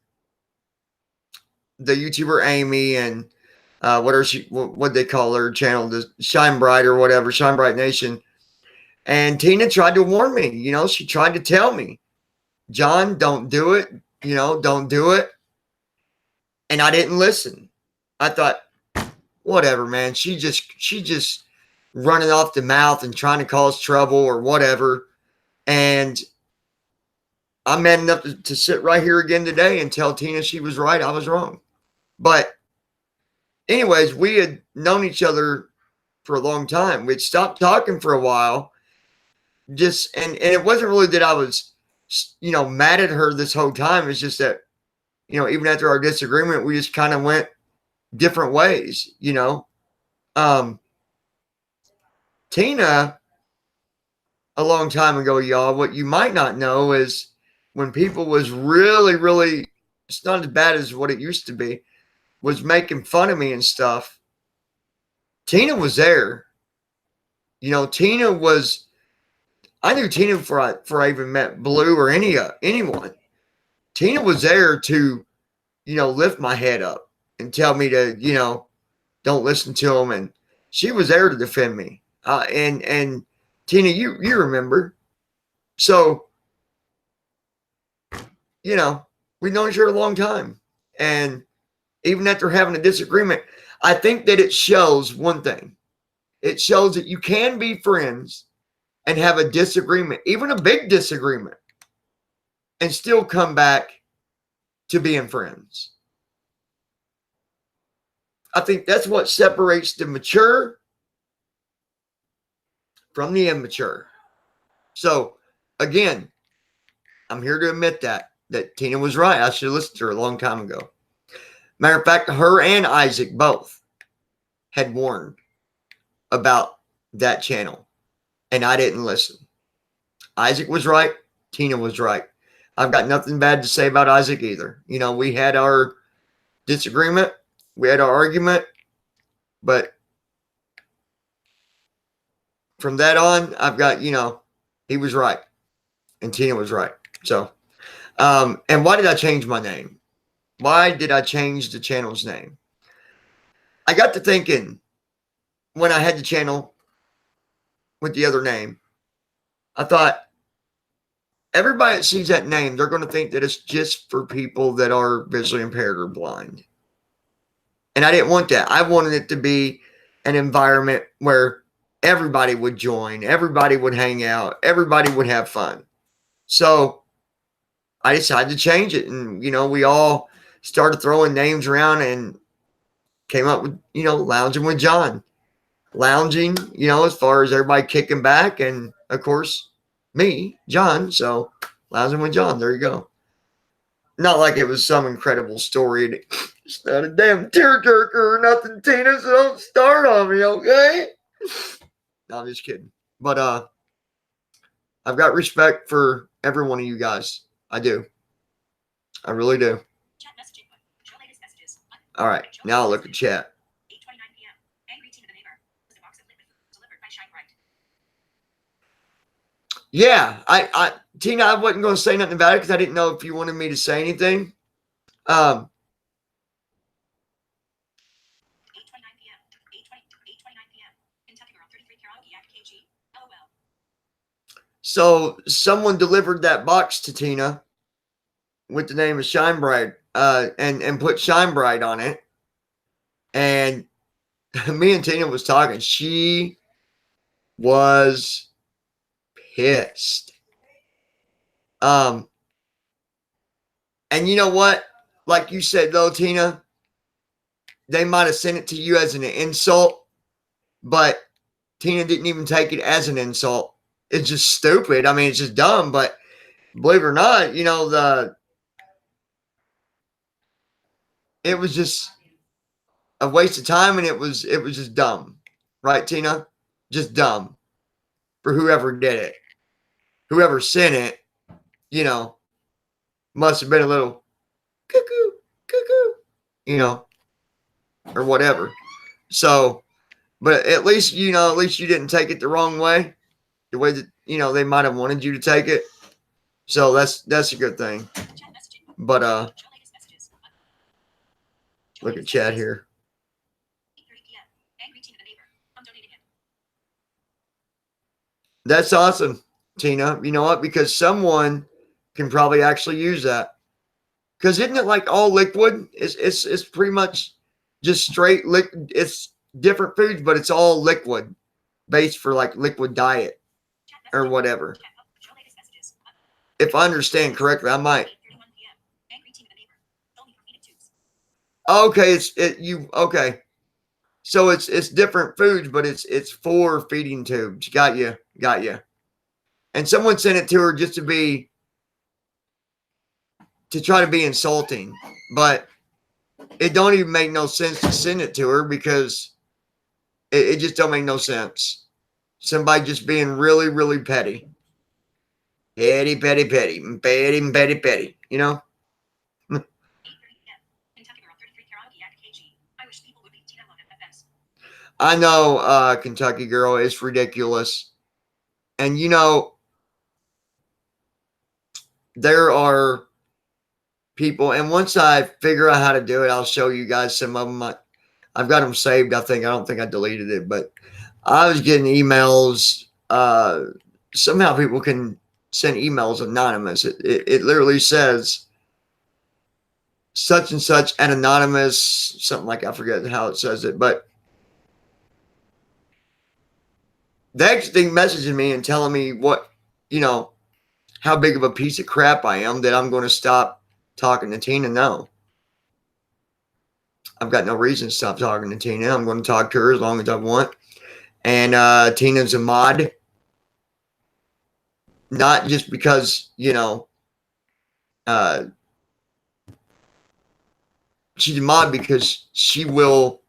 YouTuber Amy and what they call her channel, the Shine Bright or whatever, Shine Bright Nation. And Tina tried to warn me. She tried to tell me, John, don't do it. Don't do it. And I didn't listen. I thought, whatever, man. She just running off the mouth and trying to cause trouble or whatever. And I'm mad enough to sit right here again today and tell Tina she was right, I was wrong. But anyways, we had known each other for a long time. We'd stopped talking for a while. And it wasn't really that I was, mad at her this whole time. It's just that, even after our disagreement, we just kind of went different ways, Tina, a long time ago, y'all, what you might not know is when people was really, really, it's not as bad as what it used to be, was making fun of me and stuff. Tina was there. Tina was, I knew Tina before I even met Blue or anyone. Tina was there to, lift my head up and tell me to, don't listen to them. And she was there to defend me. And Tina, you remember. So, We've known each other a long time. And even after having a disagreement, I think that it shows one thing. It shows that you can be friends and have a disagreement, even a big disagreement, and still come back to being friends. I think that's what separates the mature from the immature. So, again, I'm here to admit that Tina was right. I should have listened to her a long time ago. Matter of fact, her and Isaac both had warned about that channel, and I didn't listen. Isaac was right. Tina was right. I've got nothing bad to say about Isaac either. You know, we had our disagreement, we had our argument, but from that on, I've got, he was right and Tina was right. So, and why did I change my name? Why did I change the channel's name? I got to thinking when I had the channel with the other name, I thought, everybody that sees that name, they're going to think that it's just for people that are visually impaired or blind. And I didn't want that. I wanted it to be an environment where everybody would join, everybody would hang out, everybody would have fun. So I decided to change it. And, we all started throwing names around and came up with, Lounging with John. Lounging, as far as everybody kicking back. And, of course, me, John. So Lounging with John. There you go. Not like it was some incredible story. It's not a damn tearjerker or nothing, Tina, so don't start on me, okay? No, I'm just kidding. But I've got respect for every one of you guys. I do. I really do. Chat message input. Show latest messages. All right, now I'll look at chat. 8:29 p.m. Angry Tina the neighbor. Was a box of liquid delivered by Shine Bright. Yeah, Tina, I wasn't going to say nothing about it because I didn't know if you wanted me to say anything. 8:29 p.m. 8:29 p.m. Kentucky girl 33 karaoke at KG. LOL. So someone delivered that box to Tina with the name of Shine Bright, and put Shine Bright on it. And me and Tina was talking. She was pissed. And you know what? Like you said, though, Tina, they might have sent it to you as an insult, but Tina didn't even take it as an insult. It's just stupid. I mean, it's just dumb, but believe it or not, it was just a waste of time, and it was just dumb. Right, Tina? Just dumb for whoever did it. Whoever sent it, must have been a little cuckoo, or whatever. So, but at least you didn't take it the wrong way, the way that they might have wanted you to take it. So that's a good thing. But look at chat here. 8:30 p.m. Angry Tina the neighbor. I'm donating him. That's awesome, Tina. You know what? Because someone can probably actually use that. Because isn't it like all liquid? It's pretty much just straight liquid. It's different foods, but it's all liquid, based for like liquid diet or whatever. Show latest messages. If I understand correctly, I might. 8:31 p.m. Angry Tina the neighbor. Only for feeding tubes. Okay, okay. So it's different foods, but it's for feeding tubes. Got you. And someone sent it to her just to try to be insulting, but it don't even make no sense to send it to her because it just don't make no sense. Somebody just being really, really petty. Petty. 8:30 p.m. Kentucky girl 33 karaoke at KG. I wish people would leave Tina alone at FS. I know, Kentucky girl, it's ridiculous. And there are people, and once I figure out how to do it, I'll show you guys some of them. I've got them saved, I don't think I deleted it, but I was getting emails. Somehow people can send emails anonymous. It literally says such and such and anonymous, something like, I forget how it says it, but they actually messaging me and telling me what, how big of a piece of crap I am that I'm going to stop talking to Tina. No, I've got no reason to stop talking to Tina. I'm going to talk to her as long as I want. And Tina's a mod, not just because, she's a mod because she will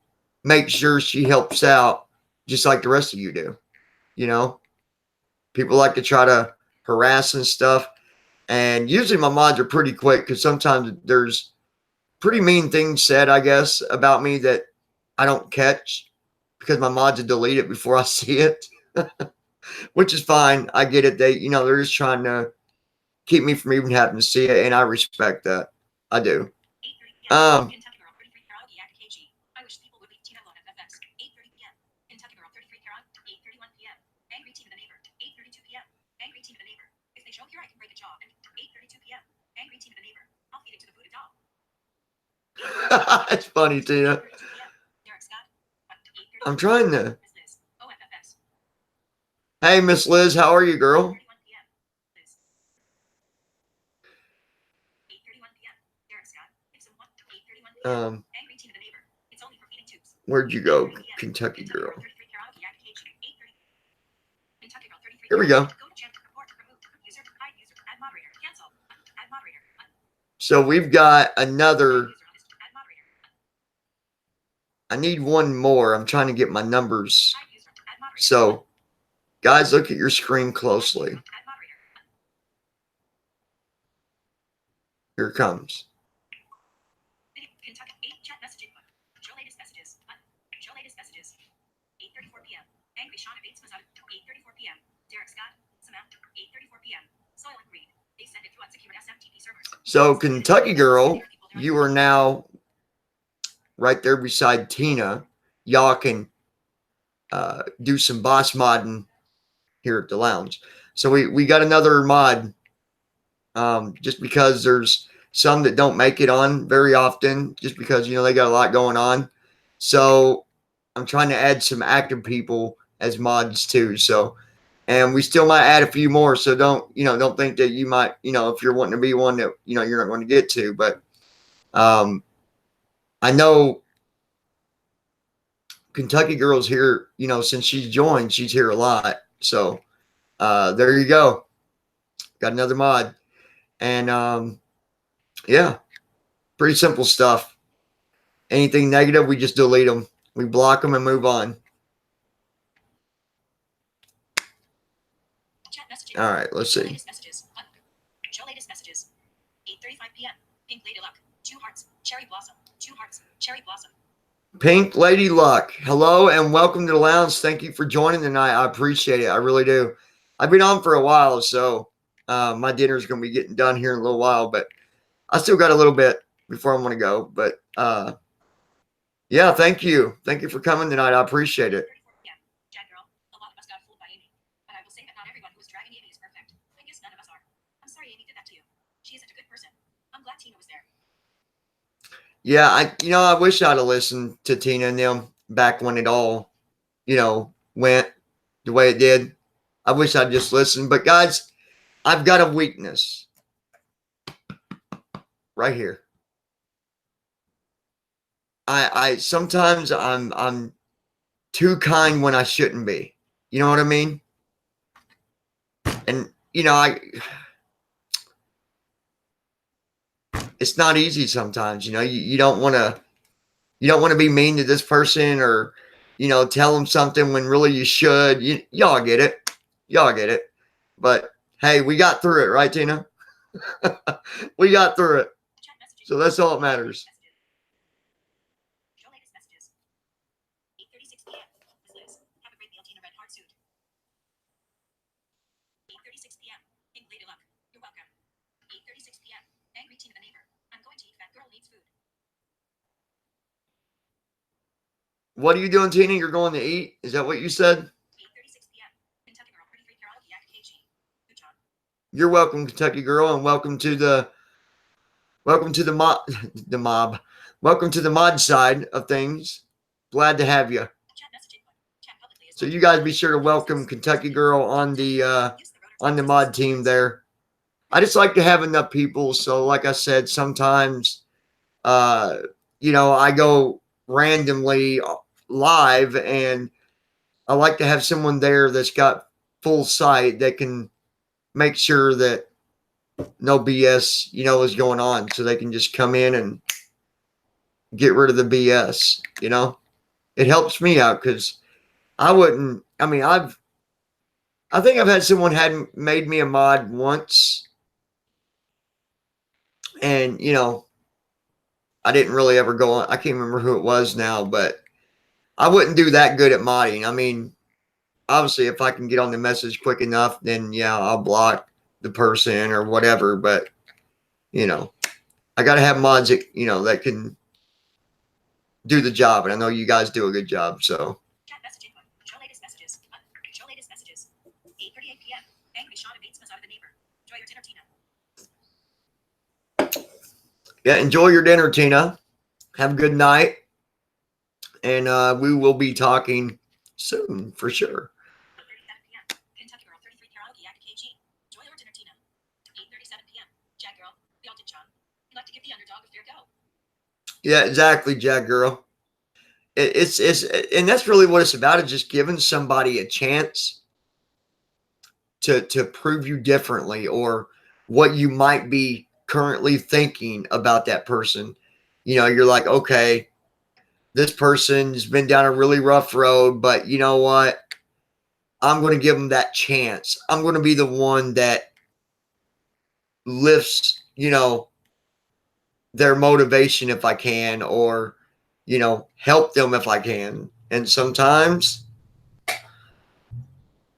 make sure she helps out just like the rest of you do. People like to try to harass and stuff. And usually my mods are pretty quick because sometimes there's pretty mean things said, I guess, about me that I don't catch because my mods will delete it before I see it, which is fine. I get it. They're just trying to keep me from even having to see it, and I respect that. I do. Um, I wish people would leave Tina alone at FX. 8:30 p.m. Kentucky Girl 33 Caron. 8:31 p.m. Angry Tina the neighbor. 8:32 p.m. Angry Tina the neighbor. If they choke here, I can break a jaw. And 8:32 p.m. Angry Tina the neighbor. I'll feed it to the voodoo doll. it's funny, Tina. 8:32 p.m. Derek Scott. I'm trying to. Miss Liz. OFFS. Hey, Miss Liz, how are you, girl? 8:31 p.m. Liz. 8:31 p.m. Derek Scott. If someone. 8:31 p.m. Angry Tina the neighbor. It's only for feeding tubes. Where'd you go, Kentucky girl? 33 karaoke application. 8:30. Kentucky Girl 33. Here we go. Go to chat. Report. Remove. User. Hide user. Add moderator. Cancel. Add moderator. So we've got another. Add moderator. I need one more. I'm trying to get my numbers. Hide user. Add moderator. So, guys, look at your screen closely. Add moderator. Here it comes. Kentucky 8 chat messaging. Show latest messages. Show latest messages. 8:34 p.m. Angry Shauna Bates was out. 8:34 p.m. Derek Scott. Samantha. 8:34 p.m. Soil and Reed. They send it through unsecured SMTP servers. So, Kentucky girl, you are now right there beside Tina. Y'all can do some boss modding here at the lounge. So we got another mod. Just because there's some that don't make it on very often, just because they got a lot going on. So I'm trying to add some active people as mods too. So, and we still might add a few more. So don't think that you might, if you're wanting to be one that you're not going to get to. But I know Kentucky girl's here. Since she's joined, she's here a lot. So there you go. Got another mod. And yeah, pretty simple stuff. Anything negative, we just delete them. We block them and move on. All right, let's see. Show latest messages. 8:35 p.m. Pink Lady Luck. 2 hearts. Cherry Blossom. 2 hearts. Cherry Blossom. Pink Lady Luck. Hello and welcome to the lounge. Thank you for joining tonight. I appreciate it. I really do. I've been on for a while, so my dinner's going to be getting done here in a little while, but I still got a little bit before I want to go. But yeah, thank you. Thank you for coming tonight. I appreciate it. Jack girl, a lot of us got fooled by Amy, but I will say that not everyone who is dragging Amy is perfect. I guess none of us are. I'm sorry Amy did that to you. She is such a good person. I'm glad Tina was there. Yeah, I wish I'd have listened to Tina and them back when it all, went the way it did. I wish I'd just listened. But guys, I've got a weakness right here. I sometimes I'm too kind when I shouldn't be. You know what I mean? And it's not easy sometimes. You don't want to be mean to this person or tell them something when really you should. Y'all get it. Y'all get it. But hey, we got through it, right, Tina? We got through it. So that's all that matters. Show latest messages. 8:36 p.m. Ms. Liz, have a great meal, Tina Red Heart Suit. 8:36 p.m. Pink Lady Luck. You're welcome. 8:36 p.m. Angry Tina the neighbor. I'm going to eat. That girl needs food. What are you doing, Tina? You're going to eat? Is that what you said? 8:36 p.m. Kentucky Girl 33 karaoke at KG. Good job. You're welcome, Kentucky girl, and welcome to the Welcome to the mob. The mob. Welcome to the mod side of things. Glad to have you. Chat message input. Chat publicly is So not you guys be sure to welcome Kentucky Girl on the mod team there. I just like to have enough people. So like I said, sometimes I go randomly live, and I like to have someone there that's got full sight that can make sure that no BS, is going on, so they can just come in and get rid of the BS. It helps me out because I wouldn't. I mean, I think I've had someone had made me a mod once, and I didn't really ever go on. I can't remember who it was now, but I wouldn't do that good at modding. I mean, obviously, if I can get on the message quick enough, then yeah, I'll block the person or whatever. But I got to have mods that can do the job, and I know you guys do a good job. So chat message input. Show latest messages. Show latest messages. 8:38 p.m. Angry Sean abates us out of the neighbor. Enjoy your dinner, Tina. yeah, enjoy your dinner, Tina. Have a good night, and we will be talking soon for sure. 8:37 p.m. Kentucky Girl 33 karaoke act KG. Enjoy your dinner, Tina. 8:37 p.m. Jag Girl. We all did, John. We like to give the underdog a fair go. Yeah, exactly, Jag Girl. It's and that's really what it's about, is just giving somebody a chance to prove you differently, or what you might be currently thinking about that person. You're like, okay, this person's been down a really rough road, but you know what? I'm going to give them that chance. I'm going to be the one that lifts, their motivation if I can, or, help them if I can. And sometimes,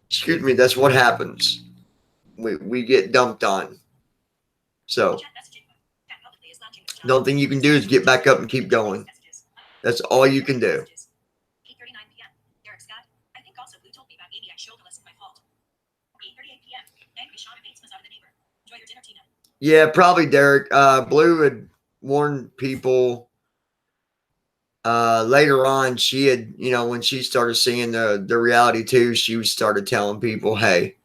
excuse me, that's what happens. We get dumped on. So Chat message input. Chat publicly is Lounging with John. the only thing you can do is get back up and keep going. That's all you can do. 8:39 p.m. Derek Scott. I think also Blue told me about Amy. I showed a lesson. My fault. 8:38 p.m. Angry Sean abates us out of the neighbor. Enjoy your dinner, Tina. Yeah, probably Derek. Blue had warned people later on. She had, when she started seeing the reality too, she started telling people, hey,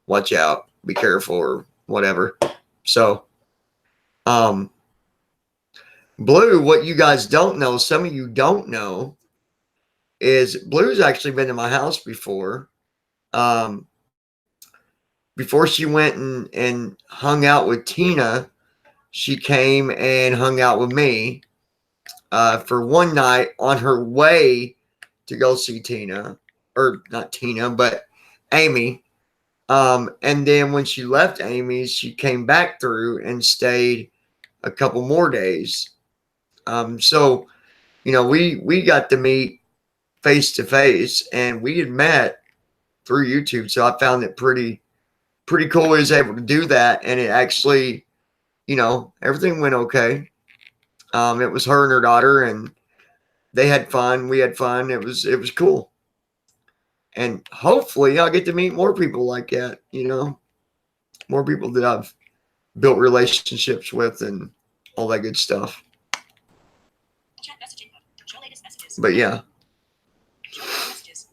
watch out, be careful, or whatever. So, Blue, what you guys don't know, some of you don't know, is Blue's actually been to my house before. Before she went and hung out with Tina, she came and hung out with me for one night on her way to go see Tina, or not Tina, but Amy. And then when she left Amy's, she came back through and stayed a couple more days. So, we got to meet face to face, and we had met through YouTube. So I found it pretty cool. I was able to do that, and it actually, everything went okay. It was her and her daughter, and they had fun. We had fun. It was cool. And hopefully I'll get to meet more people like that, more people that I've built relationships with and all that good stuff. Chat message input. Show latest messages. But yeah. Show latest messages.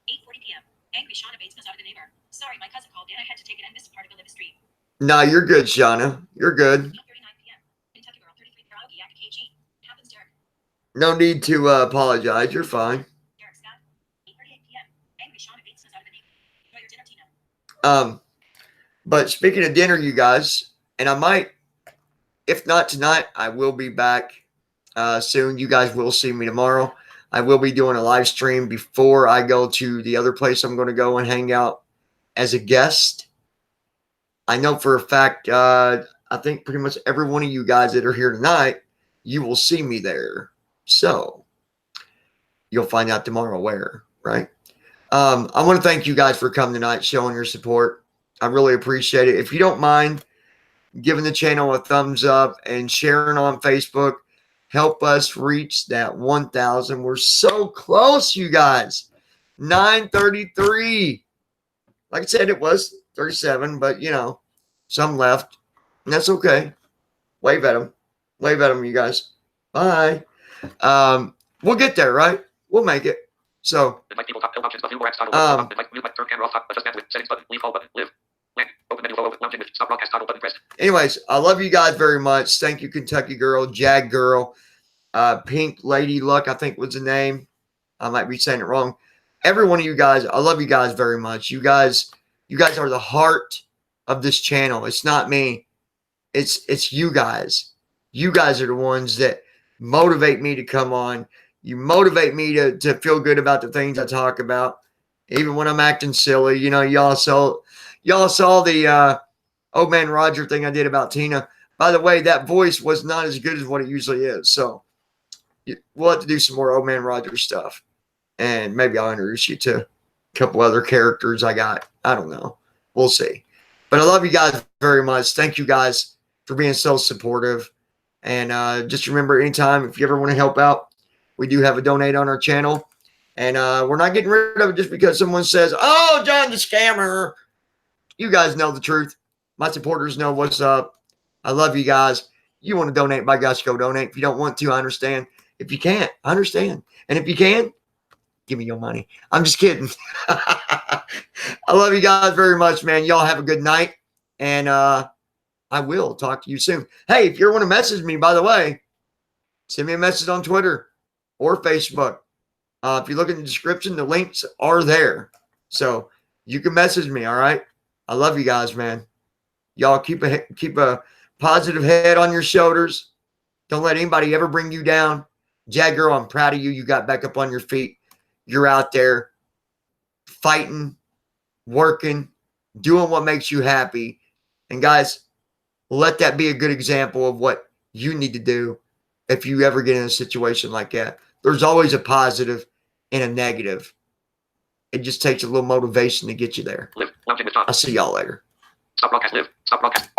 8:40 p.m. Angry Sean abates us out of the neighbor. Sorry, my cousin called and I had to take it and missed part of a live stream. No, you're good, Shauna. You're good. 8:39 p.m. Kentucky Girl 33 karaoke act KG. Happens, Derek. No need to apologize. You're fine. Derek Scott. 8:38 p.m. Angry Sean abates us out of the neighbor. Enjoy your dinner, Tina. But speaking of dinner, you guys, and I might, if not tonight, I will be back soon. You guys will see me tomorrow. I will be doing a live stream before I go to the other place I'm going to go and hang out as a guest. I know for a fact, I think pretty much every one of you guys that are here tonight, you will see me there. So you'll find out tomorrow where, right? I want to thank you guys for coming tonight, showing your support. I really appreciate it. If you don't mind giving the channel a thumbs up and sharing on Facebook, help us reach that 1,000. We're so close, you guys. 933. Like I said, it was 37, but some left. And that's okay. Wave at them. Wave at them, you guys. Bye. We'll get there, right? We'll make it. So, Invite people, top options, button, invite, mute, turn camera off, top, adjust bandwidth, settings button, leave call button, live, blank, open menu, lounging with, stop broadcast, toggle button pressed. anyways, I love you guys very much. Thank you, Kentucky Girl, Jag Girl, Pink Lady Luck, I think was the name. I might be saying it wrong. Every one of you guys, I love you guys very much. You guys are the heart of this channel. It's not me. It's you guys. You guys are the ones that motivate me to come on. You motivate me to feel good about the things I talk about, even when I'm acting silly. You know, y'all saw the Old Man Roger thing I did about Tina. By the way, that voice was not as good as what it usually is. So we'll have to do some more Old Man Roger stuff, and maybe I'll introduce you to a couple other characters I got. I don't know. We'll see. But I love you guys very much. Thank you guys for being so supportive. And just remember, anytime, if you ever want to help out, we do have a donate on our channel. And we're not getting rid of it just because someone says, oh, John the scammer. You guys know the truth. My supporters know what's up. I love you guys. You want to donate, by gosh, go donate. If you don't want to, I understand. If you can't, I understand. And if you can, give me your money. I'm just kidding. I love you guys very much, man. Y'all have a good night. And I will talk to you soon. Hey, if you ever want to message me, by the way, send me a message on Twitter or Facebook. If you look in the description, the links are there. So you can message me, all right? I love you guys, man. Y'all keep a positive head on your shoulders. Don't let anybody ever bring you down. Jag Girl, I'm proud of you. You got back up on your feet. You're out there fighting, working, doing what makes you happy. And guys, let that be a good example of what you need to do if you ever get in a situation like that. There's always a positive and a negative. It just takes a little motivation to get you there. Live, lounging with John. I'll see y'all later. Stop broadcast, live, stop broadcast.